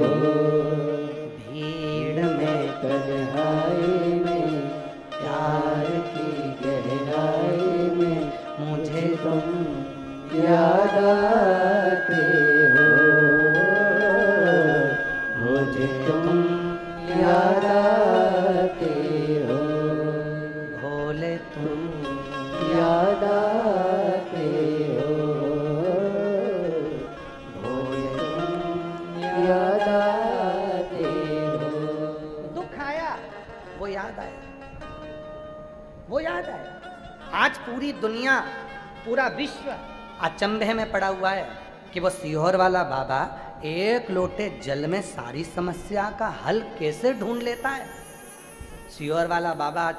Speaker 1: हो। भीड़ में तन्हाई में प्यार की गहराई में मुझे तुम याद आते हो, मुझे तुम याद आते हो, भोले तुम याद आते हो, भोले तुम याद आते हो। दुख आया वो याद आया, वो याद आया। आज पूरी दुनिया, पूरा विश्व अचंभे में पड़ा हुआ है कि वो सीहोर वाला बाबा एक लोटे जल में सारी समस्या का हल कैसे ढूंढ लेता है। सीहोर वाला बाबा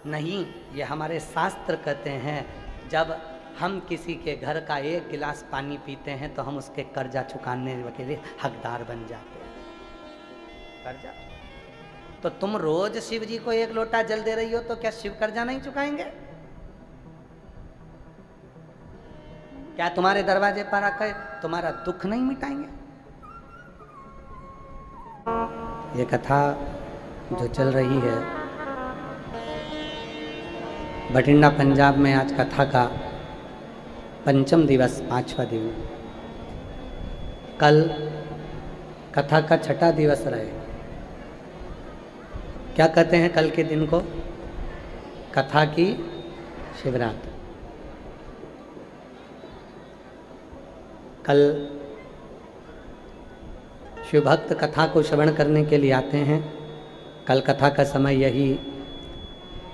Speaker 1: नहीं, ये हमारे शास्त्र कहते हैं, जब हम किसी के घर का एक गिलास पानी पीते हैं तो हम उसके कर्जा चुकाने के लिए हकदार बन जाते हैं। कर्जा तो तुम रोज शिव जी को एक लोटा जल दे रही हो, तो क्या शिव कर्जा नहीं चुकाएंगे? क्या तुम्हारे दरवाजे पर आकर तुम्हारा दुख नहीं मिटाएंगे? ये कथा जो चल रही है बठिंडा पंजाब में, आज कथा का 5वां दिवस, 5वां दिन, कल कथा का 6ठा दिवस रहे। क्या कहते हैं कल के दिन को? कथा की शिवरात्रि। कल शिव भक्त कथा को श्रवण करने के लिए आते हैं। कल कथा का समय यही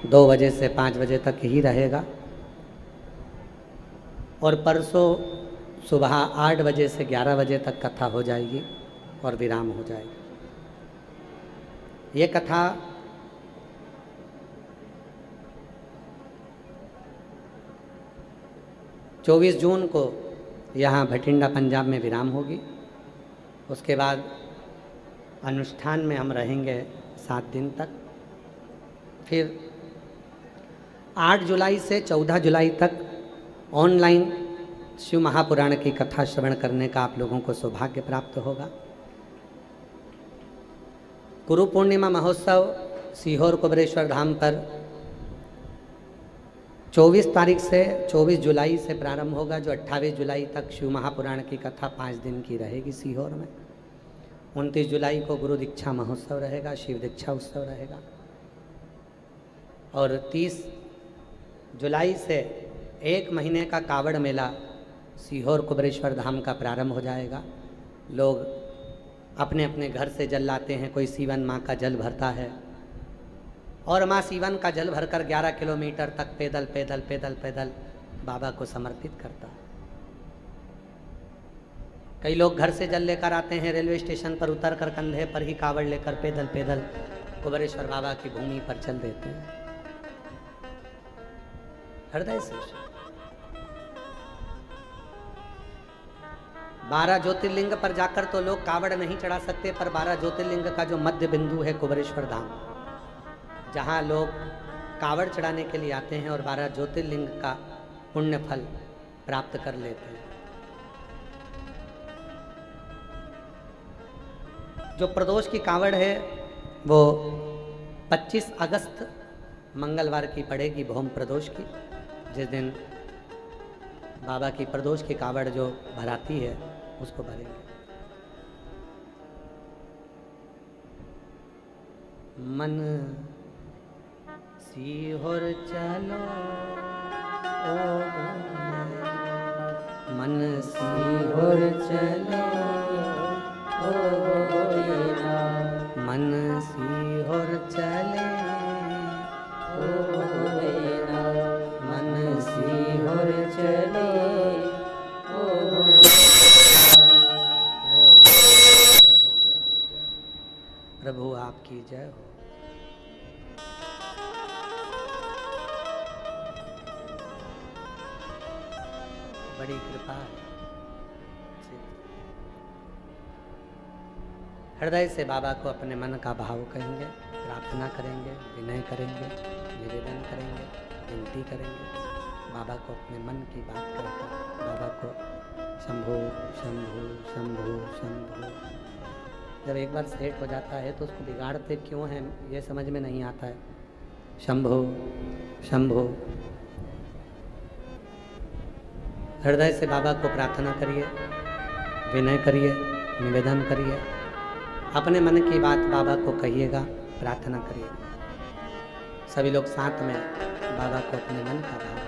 Speaker 1: 2 बजे से 5 बजे तक ही रहेगा और परसों सुबह 8 बजे से 11 बजे तक कथा हो जाएगी और विराम हो जाएगी। ये कथा चौबीस जून को यहाँ भटिंडा पंजाब में विराम होगी। उसके बाद अनुष्ठान में हम रहेंगे 7 दिन तक। फिर 8 जुलाई से 14 जुलाई तक ऑनलाइन शिव महापुराण की कथा श्रवण करने का आप लोगों को सौभाग्य प्राप्त होगा। गुरु पूर्णिमा महोत्सव सीहोर कुबेरेश्वर धाम पर 24 तारीख से 24 जुलाई से प्रारंभ होगा, जो 28 जुलाई तक शिव महापुराण की कथा 5 दिन की रहेगी सीहोर में। 29 जुलाई को गुरु दीक्षा महोत्सव रहेगा, शिव दीक्षा उत्सव रहेगा और 30 जुलाई से 1 महीने का कावड़ मेला सीहोर कुबेरेश्वर धाम का प्रारंभ हो जाएगा। लोग अपने अपने घर से जल लाते हैं, कोई सीवन माँ का जल भरता है और माँ सीवन का जल भरकर 11 किलोमीटर तक पैदल पैदल पैदल पैदल बाबा को समर्पित करता है। कई लोग घर से जल लेकर आते हैं, रेलवे स्टेशन पर उतर कर कंधे पर ही कावड़ लेकर पैदल पैदल कुबेरेश्वर बाबा की भूमि पर चल देते हैं हृदय से। 12 ज्योतिर्लिंग पर जाकर तो लोग कावड़ नहीं चढ़ा सकते, पर 12 ज्योतिर्लिंग का जो मध्य बिंदु है कुबेरेश्वर धाम, जहाँ लोग कावड़ चढ़ाने के लिए आते हैं और 12 ज्योतिर्लिंग का पुण्य फल प्राप्त कर लेते हैं। जो प्रदोष की कावड़ है वो 25 अगस्त मंगलवार की पड़ेगी, भौम प्रदोष की, जिस दिन बाबा की प्रदोष की कावड़ जो भराती है उसको भरेंगे। मन सीहोर चलो ओ मन सीहोर चलो ओ मन सीहोर चले ओ मन सीहोर चले ओ। प्रभु आपकी जय हो। बड़ी कृपा है। हृदय से बाबा को अपने मन का भाव कहेंगे, प्रार्थना करेंगे, विनय करेंगे, निवेदन करेंगे, विनती करेंगे। बाबा को अपने मन की बात कहकर बाबा को शंभो शंभो शंभो शंभो। जब एक बार सेट हो जाता है तो उसको बिगाड़ते क्यों हैं ये समझ में नहीं आता है। शंभो शंभो। हृदय से बाबा को प्रार्थना करिए, विनय करिए, निवेदन करिए, अपने मन की बात बाबा को कहिएगा, प्रार्थना करिए। सभी लोग साथ में बाबा को अपने मन का भाव करें।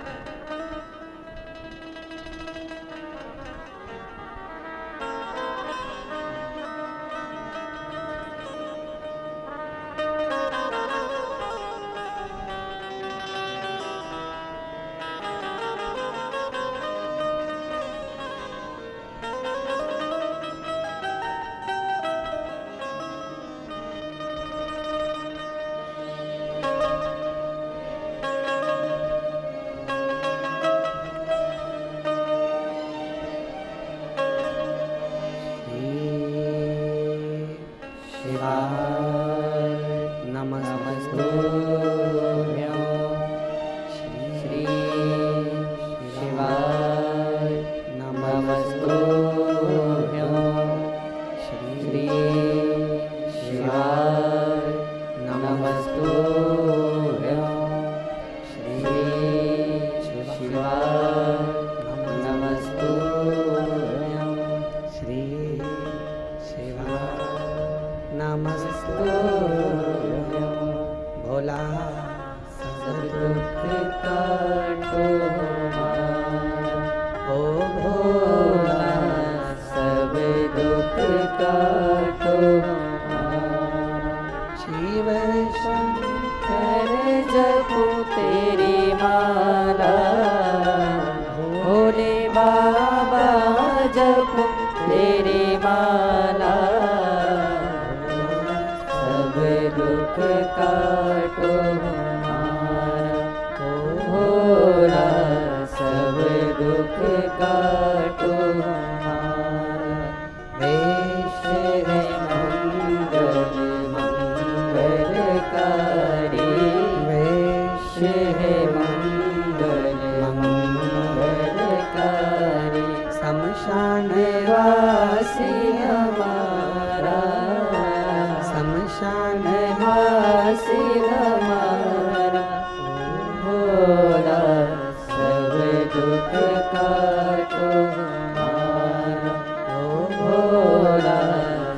Speaker 2: दुख काटो हमारा, ओ भोला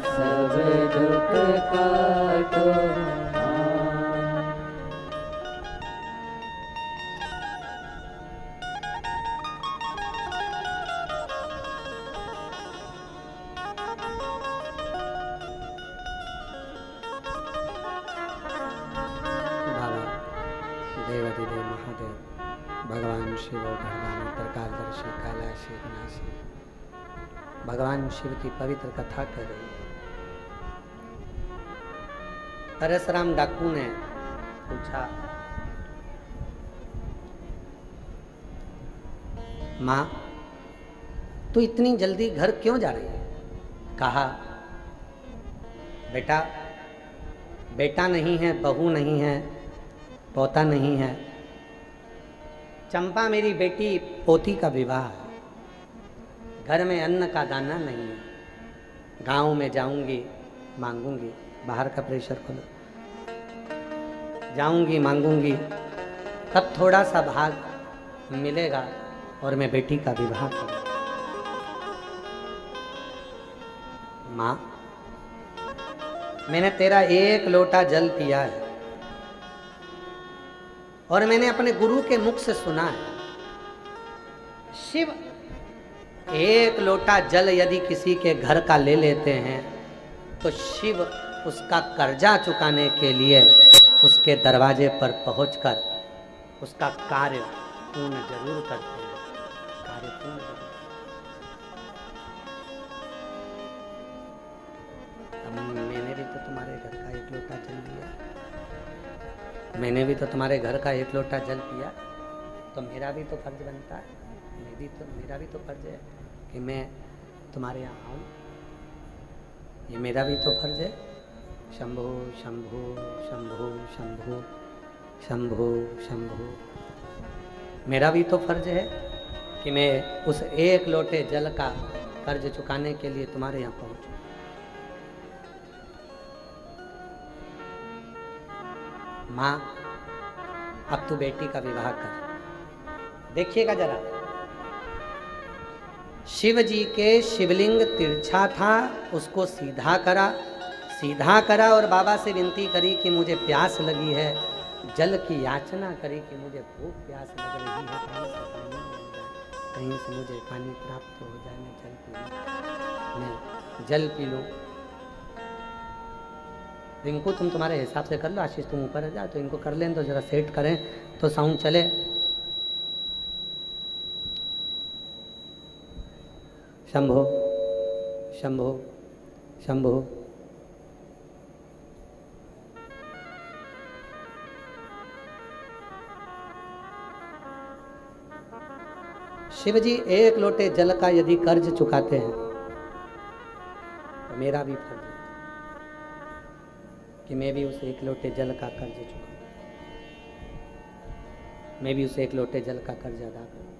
Speaker 2: सब दुख काटो हमारा।
Speaker 1: देवाधिदेव महादेव भगवान शिव घरदानी प्रकारदर्शी कैलाशी विनाशी भगवान शिव की पवित्र कथा कर रही है। परशुराम डाकू ने पूछा, माँ तू इतनी जल्दी घर क्यों जा रही है? कहा, बेटा बेटा नहीं है, बहू नहीं है, पोता नहीं है, चंपा मेरी बेटी पोती का विवाह है। घर में अन्न का दाना नहीं है, गांव में जाऊंगी मांगूंगी, बाहर का प्रेशर खोलो, जाऊंगी मांगूंगी, तब थोड़ा सा भाग मिलेगा और मैं बेटी का विवाह करूंगा। माँ मैंने तेरा एक लोटा जल पिया है और मैंने अपने गुरु के मुख से सुना है, शिव एक लोटा जल यदि किसी के घर का ले लेते हैं तो शिव उसका कर्जा चुकाने के लिए उसके दरवाजे पर पहुंचकर उसका कार्य पूर्ण जरूर करते हैं। कार्य पूर्ण जरूर। मैंने भी तो तुम्हारे घर का एक लोटा जल दिया, मैंने भी तो तुम्हारे घर का एक लोटा जल पिया, तो मेरा भी तो फर्ज बनता है, मेरा भी तो फर्ज है कि मैं तुम्हारे यहाँ आऊँ, ये मेरा भी तो फर्ज है। शंभो शंभो शंभो शंभो शंभो शंभो, मेरा भी तो फर्ज है कि मैं उस एक लोटे जल का कर्ज चुकाने के लिए तुम्हारे यहाँ पहुँचूँ। माँ अब तू बेटी का विवाह कर। देखिएगा जरा, शिव जी के शिवलिंग तिरछा था, उसको सीधा करा और बाबा से विनती करी कि मुझे प्यास लगी है, जल की याचना करी कि मुझे भूख प्यास लग रही है, कहीं से मुझे पानी प्राप्त हो जाए, मैं जल पी लूँ। रिंकू तुम तुम्हारे हिसाब से कर लो, आशीष तुम ऊपर आ जा, तो इनको कर लें तो जरा सेट करें तो साउंड चले। शंभो शंभो शंभो। शिव जी एक लोटे जल का यदि कर्ज चुकाते हैं तो मेरा भी फर्ज है कि मैं भी उस एक लोटे जल का कर्ज चुकाऊं, मैं भी उस एक लोटे जल का कर्ज अदा करूं,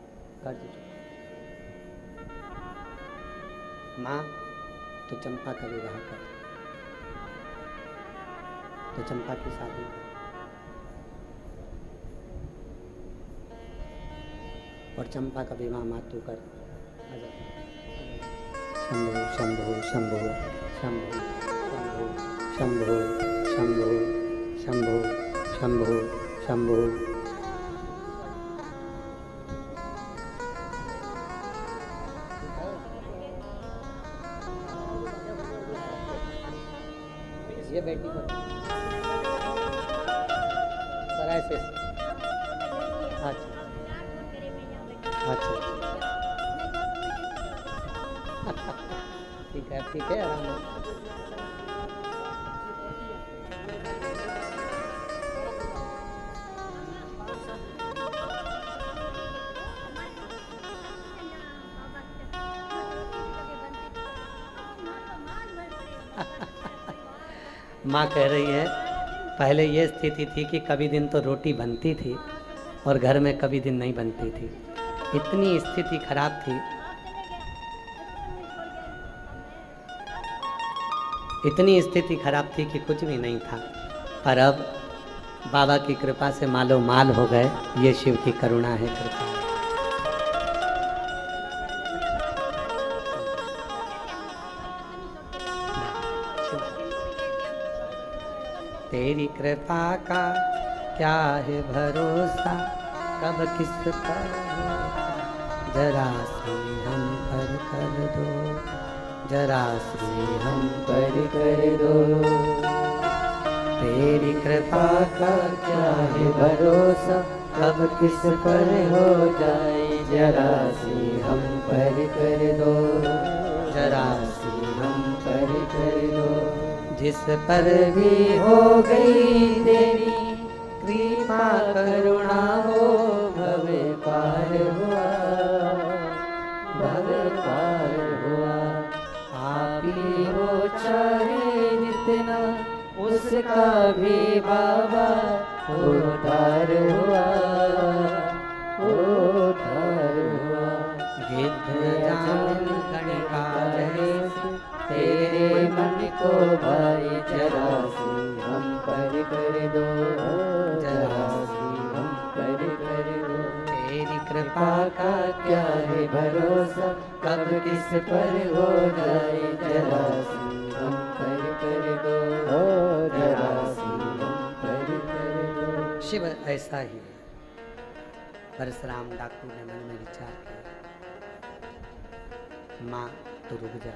Speaker 1: कर्ज चुकाऊं। माँ तो चंपा का विवाह कर, तो चंपा की शादी कर, और चंपा का विवाह मातु कर। शंभो शंभो शंभो शंभो शंभो शंभो शंभो शंभो शंभो। ये बेटी को ऐसे अच्छा अच्छा ठीक है आराम से। माँ कह रही है पहले ये स्थिति थी कि कभी दिन तो रोटी बनती थी और घर में कभी दिन नहीं बनती थी, इतनी स्थिति खराब थी, इतनी स्थिति खराब थी कि कुछ भी नहीं था। पर अब बाबा की कृपा से मालो माल हो गए, ये शिव की करुणा है, कृपा है। तेरी कृपा का क्या है भरोसा, कब किस पर हो, जरा सी हम पर कर दो, जरा सी हम
Speaker 2: पर कर दो।
Speaker 1: तेरी कृपा का
Speaker 2: क्या है भरोसा, कब किस पर हो जाए, जरा सी हम पर कर दो,
Speaker 1: जरा
Speaker 2: सी हम पर कर दो।
Speaker 1: जिस पर
Speaker 2: भी हो गई तेरी कृपा करुणा हो, भवे पार हुआ, भवे पार हुआ। आप ही हो चाहे जितना, उसका भी बाबा उद्धार हुआ, उद्धार हुआ।
Speaker 1: गिद्ध जान गणिका जैसे
Speaker 2: तेरे मन को भाई, जरा सी हम पर कर दो, जरा सी हम पर कर दो।
Speaker 1: तेरी कृपा
Speaker 2: कृपा का क्या है भरोसा, कब किस पर हो जाए, जरा सी हम पर कर दो, जरा सी हम पर कर दो।
Speaker 1: शिव ऐसा ही है। परशुराम डाकू ने मन में विचार किया, माँ तू रुक जा,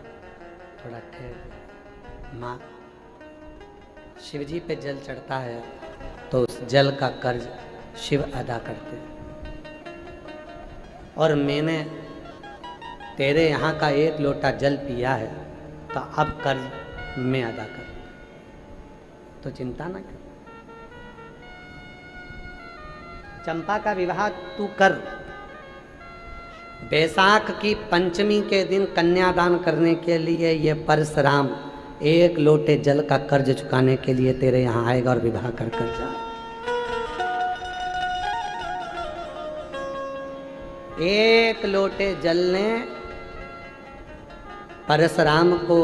Speaker 1: थोड़ा ठहर। माँ, शिवजी पे जल चढ़ता है तो उस जल का कर्ज शिव अदा करते हैं, और मैंने तेरे यहाँ का एक लोटा जल पिया है तो अब कर्ज मैं अदा कर, तो चिंता ना कर। चंपा का विवाह तू कर। बैसाख की पंचमी के दिन कन्यादान करने के लिए ये परशुराम एक लोटे जल का कर्ज चुकाने के लिए तेरे यहाँ आएगा और विवाह कर जाए। एक लोटे जल ने परशुराम को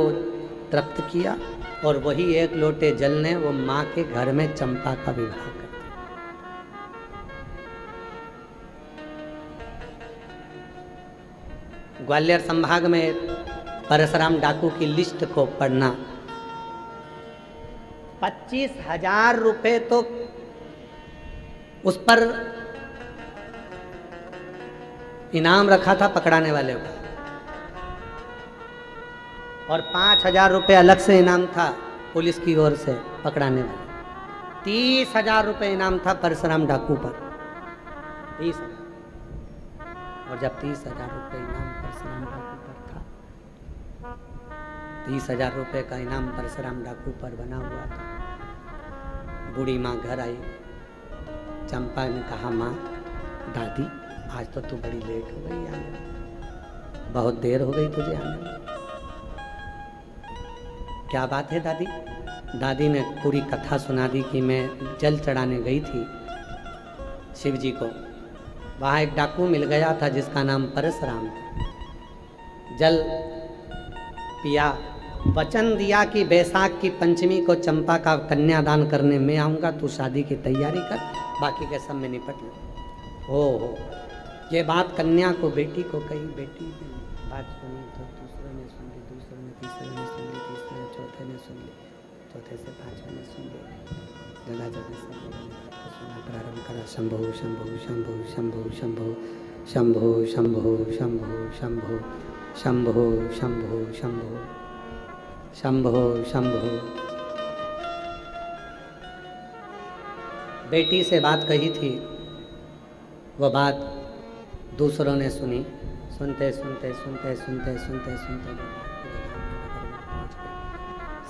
Speaker 1: तृप्त किया, और वही एक लोटे जल ने वो माँ के घर में चंपा का विवाह कर। ग्वालियर संभाग में परशुराम डाकू की लिस्ट को पढ़ना, 25,000 रुपए तो उस पर इनाम रखा था पकड़ाने वाले को, और 5,000 रुपए अलग से इनाम था पुलिस की ओर से पकड़ाने वाले। 30,000 रुपए इनाम था परशुराम डाकू पर, 30,000। और जब 30,000 रुपए इनाम परशुराम डाकू पर था, 30,000 रुपए का इनाम परशुराम डाकू पर बना हुआ था, बूढ़ी माँ घर आई। चंपा ने कहा, माँ, दादी, आज तो तू बड़ी लेट हो गई आने में, बहुत देर हो गई तुझे आने में। क्या बात है दादी? दादी ने पूरी कथा सुना दी कि मैं जल चढ़ाने गई थी शिव जी को, वहाँ एक डाकू मिल गया था जिसका नाम परशुराम था। जल पिया, वचन दिया कि बैसाख की पंचमी को चंपा का कन्यादान करने में आऊँगा, तू शादी की तैयारी कर, बाकी के सब में निपट लो। हो, ये बात कन्या को, बेटी को कही। बेटी ने बात सुनी तो दूसरे ने सुन ली, दूसरे ने तीसरे ने सुन ली, तीसरे ने चौथे ने सुन ली, चौथे से पाँचवें ने सुन ली। जगह जगह सब लोगों ने सुना, प्रारंभ करा, शंभो शंभो शंभो शंभो शंभो शंभो शंभो शंभो शंभो शंभो शंभो शंभो शंभो शंभो। बेटी से बात कही थी, वो बात दूसरों ने सुनी। सुनते सुनते सुनते सुनते सुनते सुनते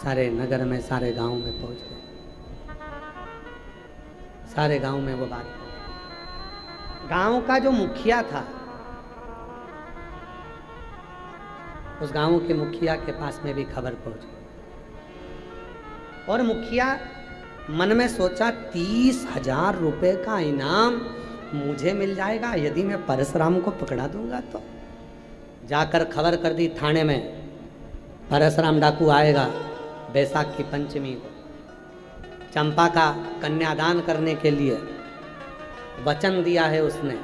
Speaker 1: सारे नगर में, सारे गांव में पहुंच गए। सारे गांव में वो बात, गांव का जो मुखिया था, उस गांव के मुखिया के पास में भी खबर पहुंच गई, और मुखिया मन में सोचा, 30,000 रुपए का इनाम मुझे मिल जाएगा यदि मैं परशुराम को पकड़ा दूंगा तो। जाकर खबर कर दी थाने में, परशुराम डाकू आएगा बैसाख की पंचमी को चंपा का कन्यादान करने के लिए, वचन दिया है उसने।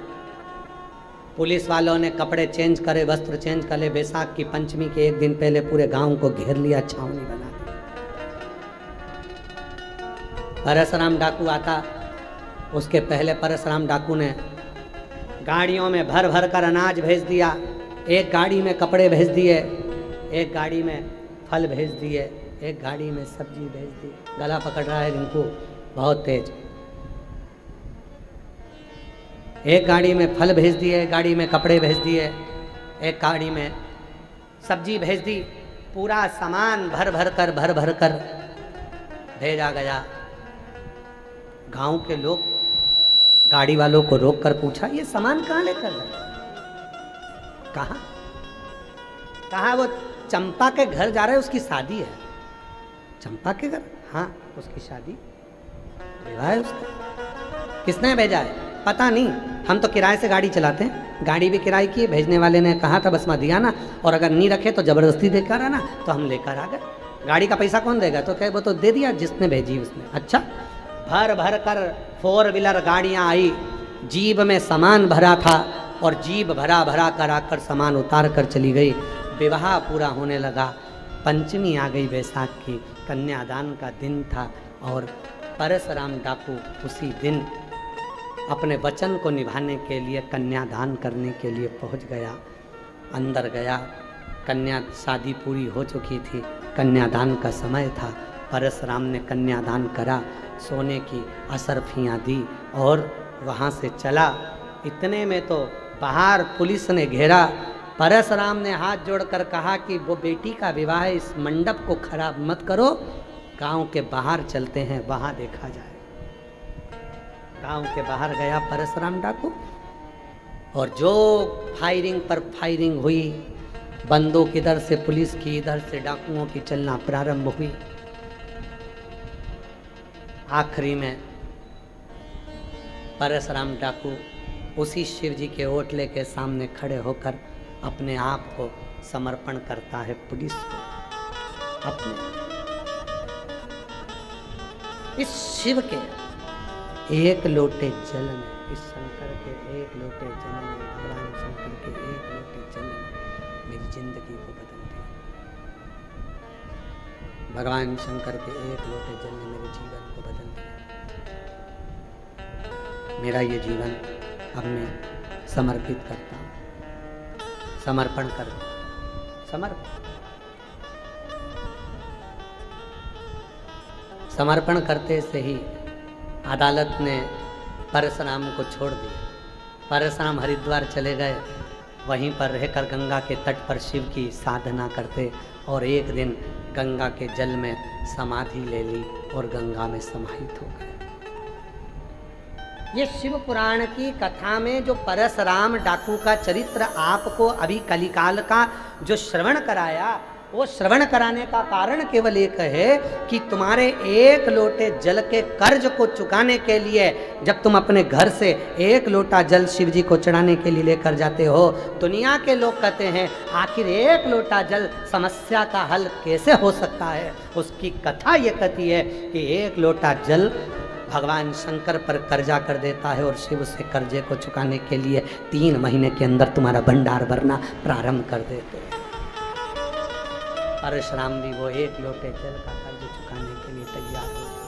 Speaker 1: पुलिस वालों ने कपड़े चेंज करे, वस्त्र चेंज करे, बैसाख की पंचमी के एक दिन पहले पूरे गांव को घेर लिया, छावनी बना दी। परशुराम डाकू आता, उसके पहले परशुराम डाकू ने गाड़ियों में भर भर कर अनाज भेज दिया, एक गाड़ी में कपड़े भेज दिए, एक गाड़ी में फल भेज दिए, एक गाड़ी में सब्जी भेज दी। गला पकड़ रहा है रिंकू बहुत तेज। एक गाड़ी में फल भेज दिए, एक गाड़ी में कपड़े भेज दिए, एक गाड़ी में सब्जी भेज दी। पूरा सामान भर भर कर भेजा गया। गांव के लोग गाड़ी वालों को रोक कर पूछा, ये सामान कहाँ लेकर गए? कहाँ? कहा वो चंपा के घर जा रहे हैं, उसकी शादी है। चंपा के घर? हाँ, उसकी शादी, विवाह है उसका। किसने भेजा है? पता नहीं, हम तो किराए से गाड़ी चलाते हैं, गाड़ी भी किराए की है। भेजने वाले ने कहा था बस में दिया ना, और अगर नहीं रखे तो जबरदस्ती देकर आना, तो हम लेकर आ गए। गाड़ी का पैसा कौन देगा? तो कहे वो तो दे दिया जिसने भेजी उसने। अच्छा, भर भर कर 4 व्हीलर गाड़ियाँ आई, जीप में सामान भरा था और जीप भरा भरा कर आकर सामान उतार कर चली गई। विवाह पूरा होने लगा। पंचमी आ गई, बैसाख की, कन्यादान का दिन था और परशुराम डाकू उसी दिन अपने वचन को निभाने के लिए, कन्यादान करने के लिए पहुंच गया। अंदर गया, कन्या शादी पूरी हो चुकी थी, कन्यादान का समय था। परशुराम ने कन्यादान करा, सोने की असरफियाँ दी और वहाँ से चला। इतने में तो बाहर पुलिस ने घेरा। परशुराम ने हाथ जोड़कर कहा कि वो बेटी का विवाह है, इस मंडप को खराब मत करो, गांव के बाहर चलते हैं, वहाँ देखा जाए। गांव के बाहर गया परशुराम डाकू और जो फायरिंग पर फायरिंग हुई, बंदूक इधर से पुलिस की, इधर से डाकुओं की चलना प्रारंभ हुई। आखिरी में परशुराम डाकू उसी शिव जी के ओटले के सामने खड़े होकर अपने आप को समर्पण करता है पुलिस को। अपने इस शिव के एक लोटे जल में, इस शंकर के एक लोटे जल में, भगवान शंकर के एक लोटे जल में मेरी जिंदगी को बदल दिया। भगवान शंकर के एक लोटे जल ने मेरे जीवन को बदल दिया। मेरा ये जीवन अब मैं समर्पित करता हूँ, समर्पण करता हूँ। समर्पण करते से ही अदालत ने परशुराम को छोड़ दिया। परशुराम हरिद्वार चले गए, वहीं पर रहकर गंगा के तट पर शिव की साधना करते और एक दिन गंगा के जल में समाधि ले ली और गंगा में समाहित हो गए। ये शिव पुराण की कथा में जो परशुराम डाकू का चरित्र आपको अभी कलिकाल का जो श्रवण कराया, वो श्रवण कराने का कारण केवल एक है कि तुम्हारे एक लोटे जल के कर्ज को चुकाने के लिए जब तुम अपने घर से एक लोटा जल शिव जी को चढ़ाने के लिए लेकर जाते हो, दुनिया के लोग कहते हैं आखिर एक लोटा जल समस्या का हल कैसे हो सकता है। उसकी कथा ये कहती है कि एक लोटा जल भगवान शंकर पर कर्जा कर देता है और शिव से कर्जे को चुकाने के लिए 3 महीने के अंदर तुम्हारा भंडार भरना प्रारंभ कर देते हैं। परशुराम भी वो एक लोटे जल का कर्ज चुकाने के लिए तैयार हो गए।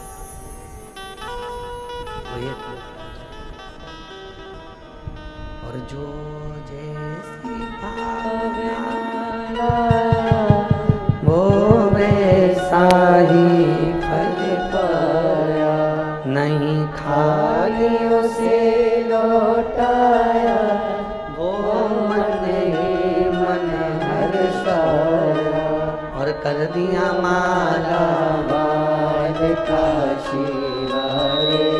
Speaker 1: वो एक लोटा जल और जो जैसी भावना वो वैसा ही फल पाया, नहीं खाली उसे लौटाया, वो मन ही मन हर्षाया और कर दिया माला माल का शिवारे,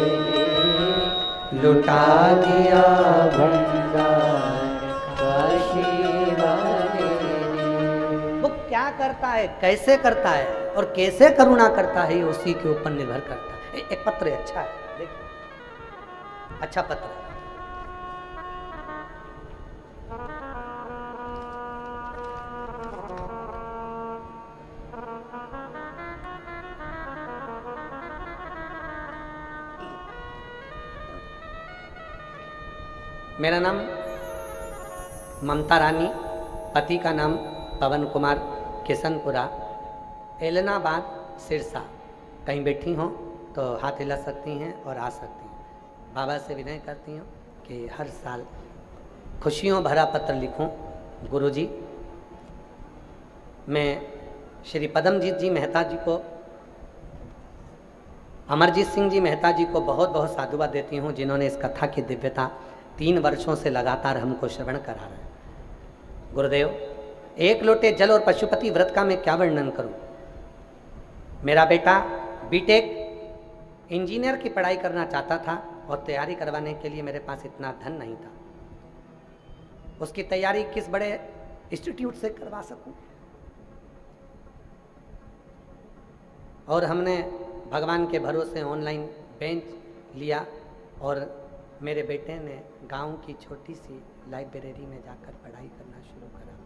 Speaker 1: लुटा दिया भंडार का शिवारे। वो क्या करता है, कैसे करता है और कैसे करुणा करता है, ये उसी के ऊपर निर्भर करता है। एक पत्र अच्छा है, देखो अच्छा पत्र है। मेरा नाम ममता रानी, पति का नाम पवन कुमार, किशनपुरा, एलनाबाद, सिरसा। कहीं बैठी हो तो हाथ हिला सकती हैं और आ सकती हैं। बाबा से विनय करती हूँ कि हर साल खुशियों भरा पत्र लिखूं। गुरुजी, मैं श्री पदमजीत जी मेहता जी को, अमरजीत सिंह जी मेहता जी को बहुत बहुत साधुवाद देती हूँ, जिन्होंने इस कथा की दिव्यता 3 वर्षों से लगातार हमको श्रवण करा रहे हैं। गुरुदेव, 1 लोटे जल और पशुपति व्रत का मैं क्या वर्णन करूं। मेरा बेटा बीटेक इंजीनियर की पढ़ाई करना चाहता था और तैयारी करवाने के लिए मेरे पास इतना धन नहीं था। उसकी तैयारी किस बड़े इंस्टीट्यूट से करवा सकूं, और हमने भगवान के भरोसे ऑनलाइन बेंच लिया और मेरे बेटे ने गांव की छोटी सी लाइब्रेरी में जाकर पढ़ाई करना शुरू करा।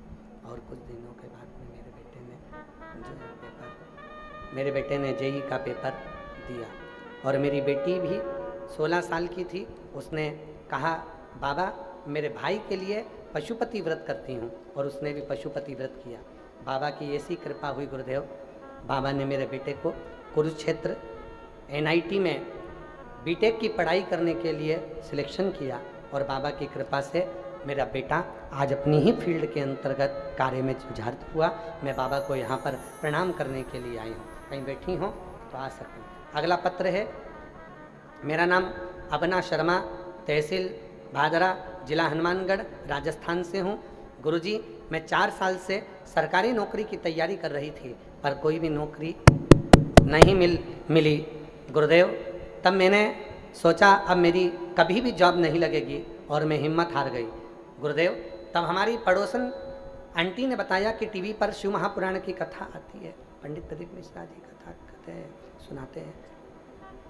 Speaker 1: और कुछ दिनों के बाद में मेरे बेटे ने जेई का पेपर दिया और मेरी बेटी भी 16 साल की थी। उसने कहा, बाबा मेरे भाई के लिए पशुपति व्रत करती हूँ, और उसने भी पशुपति व्रत किया। बाबा की ऐसी कृपा हुई गुरुदेव, बाबा ने मेरे बेटे को कुरुक्षेत्र NIT में बीटेक की पढ़ाई करने के लिए सिलेक्शन किया, और बाबा की कृपा से मेरा बेटा आज अपनी ही फील्ड के अंतर्गत कार्य में जुझारत हुआ। मैं बाबा को यहाँ पर प्रणाम करने के लिए आई हूँ। कहीं बैठी हो तो आ सकते हैं। अगला पत्र है, मेरा नाम अबना शर्मा, तहसील भादरा, जिला हनुमानगढ़, राजस्थान से हूँ। गुरुजी, मैं 4 साल से सरकारी नौकरी की तैयारी कर रही थी, पर कोई भी नौकरी नहीं मिली गुरुदेव। तब मैंने सोचा अब मेरी कभी भी जॉब नहीं लगेगी, और मैं हिम्मत हार गई। गुरुदेव, तब हमारी पड़ोसन आंटी ने बताया कि टीवी पर शिव महापुराण की कथा आती है, पंडित प्रदीप मिश्रा जी कथा कहते हैं, सुनाते हैं।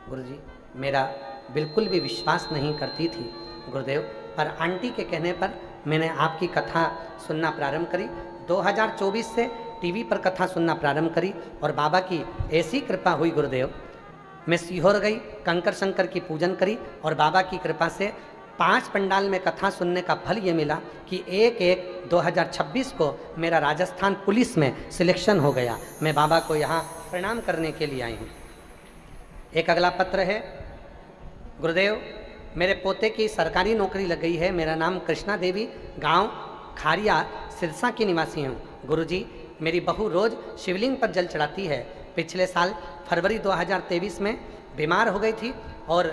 Speaker 1: गुरुजी, मेरा बिल्कुल भी विश्वास नहीं करती थी गुरुदेव, पर आंटी के कहने पर मैंने आपकी कथा सुनना प्रारंभ करी। 2024 से टीवी पर कथा सुनना प्रारंभ करी, और बाबा की ऐसी कृपा हुई गुरुदेव, मैं सीहोर गई, कंकर शंकर की पूजन करी, और बाबा की कृपा से 5 पंडाल में कथा सुनने का फल ये मिला कि 1/1/2026 को मेरा राजस्थान पुलिस में सिलेक्शन हो गया। मैं बाबा को यहाँ प्रणाम करने के लिए आई हूँ। एक अगला पत्र है, गुरुदेव मेरे पोते की सरकारी नौकरी लग गई है। मेरा नाम कृष्णा देवी, गांव खारिया, सिरसा की निवासी हूँ। गुरुजी, मेरी बहू रोज शिवलिंग पर जल चढ़ाती है। पिछले साल फरवरी 2023 में बीमार हो गई थी और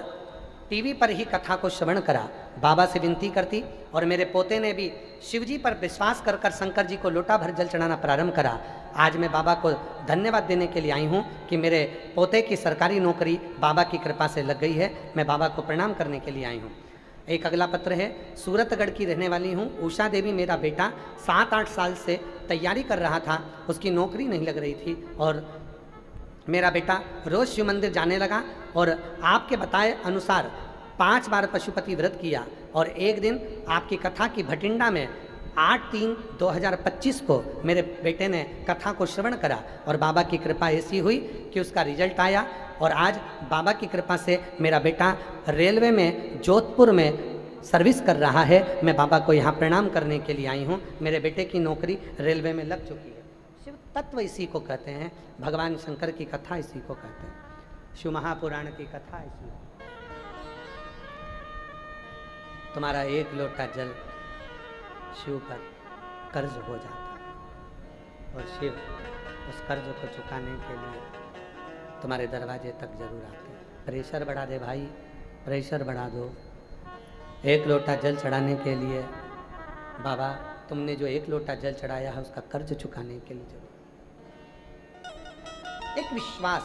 Speaker 1: टीवी पर ही कथा को श्रवण करा। बाबा से विनती करती, और मेरे पोते ने भी शिवजी पर विश्वास कर कर शंकर जी को लोटा भर जल चढ़ाना प्रारंभ करा। आज मैं बाबा को धन्यवाद देने के लिए आई हूँ कि मेरे पोते की सरकारी नौकरी बाबा की कृपा से लग गई है। मैं बाबा को प्रणाम करने के लिए आई हूँ। एक अगला पत्र है, सूरतगढ़ की रहने वाली हूँ उषा देवी। मेरा बेटा 7-8 साल से तैयारी कर रहा था, उसकी नौकरी नहीं लग रही थी, और मेरा बेटा रोज शिव मंदिर जाने लगा और आपके बताए अनुसार 5 बार पशुपति व्रत किया। और एक दिन आपकी कथा की भटिंडा में 8/3/2025 को मेरे बेटे ने कथा को श्रवण करा, और बाबा की कृपा ऐसी हुई कि उसका रिजल्ट आया। और आज बाबा की कृपा से मेरा बेटा रेलवे में जोधपुर में सर्विस कर रहा है। मैं बाबा को यहाँ प्रणाम करने के लिए आई हूँ। मेरे बेटे की नौकरी रेलवे में लग चुकी है। शिव तत्व इसी को कहते हैं, भगवान शंकर की कथा इसी को कहते हैं, शिव महापुराण की कथा इसी। तुम्हारा 1 लोटा जल शिव पर कर्ज हो जाता है, और शिव उस कर्ज को चुकाने के लिए तुम्हारे दरवाजे तक जरूर आते हैं। प्रेशर बढ़ा दे भाई, प्रेशर बढ़ा दो। 1 लोटा जल चढ़ाने के लिए बाबा, तुमने जो 1 लोटा जल चढ़ाया है उसका कर्ज चुकाने के लिए जरूर। एक विश्वास,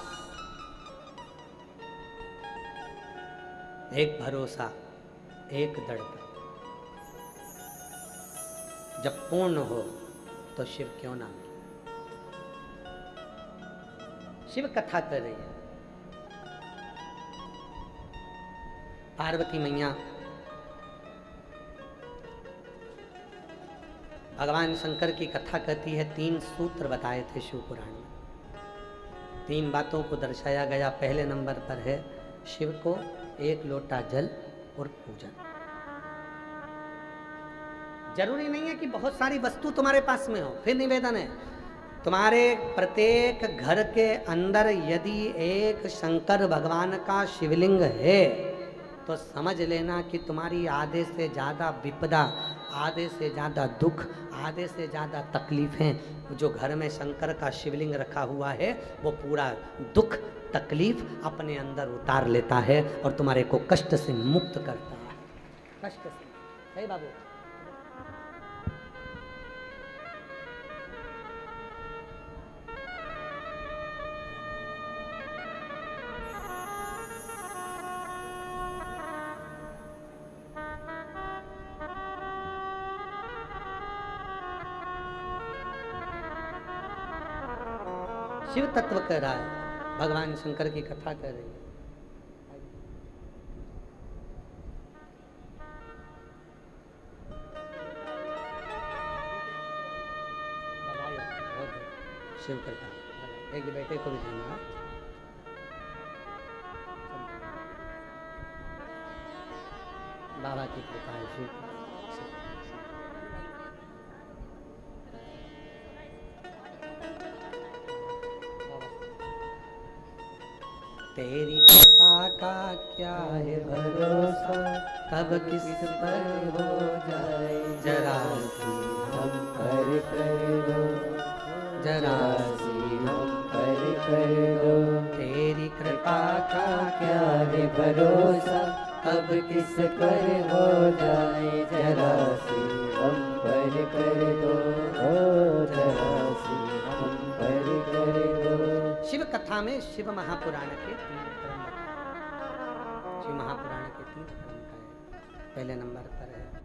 Speaker 1: एक भरोसा, एक दृढ़ता जब पूर्ण हो तो शिव क्यों ना मिले। शिव कथा कर रही है। पार्वती मैया भगवान शंकर की कथा कहती है। 3 सूत्र बताए थे शिव पुराण में, 3 बातों को दर्शाया गया। पहले नंबर पर है शिव को 1 लोटा जल और पूजन। जरूरी नहीं है कि बहुत सारी वस्तु तुम्हारे पास में हो, फिर निवेदन है तुम्हारे प्रत्येक घर के अंदर यदि एक शंकर भगवान का शिवलिंग है तो समझ लेना कि तुम्हारी आधे से ज़्यादा विपदा, आधे से ज़्यादा दुख, आधे से ज़्यादा तकलीफ़ें जो घर में शंकर का शिवलिंग रखा हुआ है वो पूरा दुख तकलीफ अपने अंदर उतार लेता है और तुम्हारे को कष्ट से मुक्त करता है। कष्ट से सही बाबू। शिव तत्व कह रहा है, भगवान शंकर की कथा कह रही है। शिव कथा एक बेटे को भी देना है। बाबा की कृपा है। शिव तेरी कृपा का क्या है भरोसा, कब किस पर हो जाए जरा सी हम पर कर दो, जरा सी हम पर कर दो। तेरी कृपा का क्या है भरोसा, कब किस पर हो जाए जरा सी हम पर कर दो, जरा सी हम पर कर दो। शिव कथा में शिव महापुराण के 3 क्रम बताए। शिव महापुराण के 3 क्रम का है। पहले नंबर पर है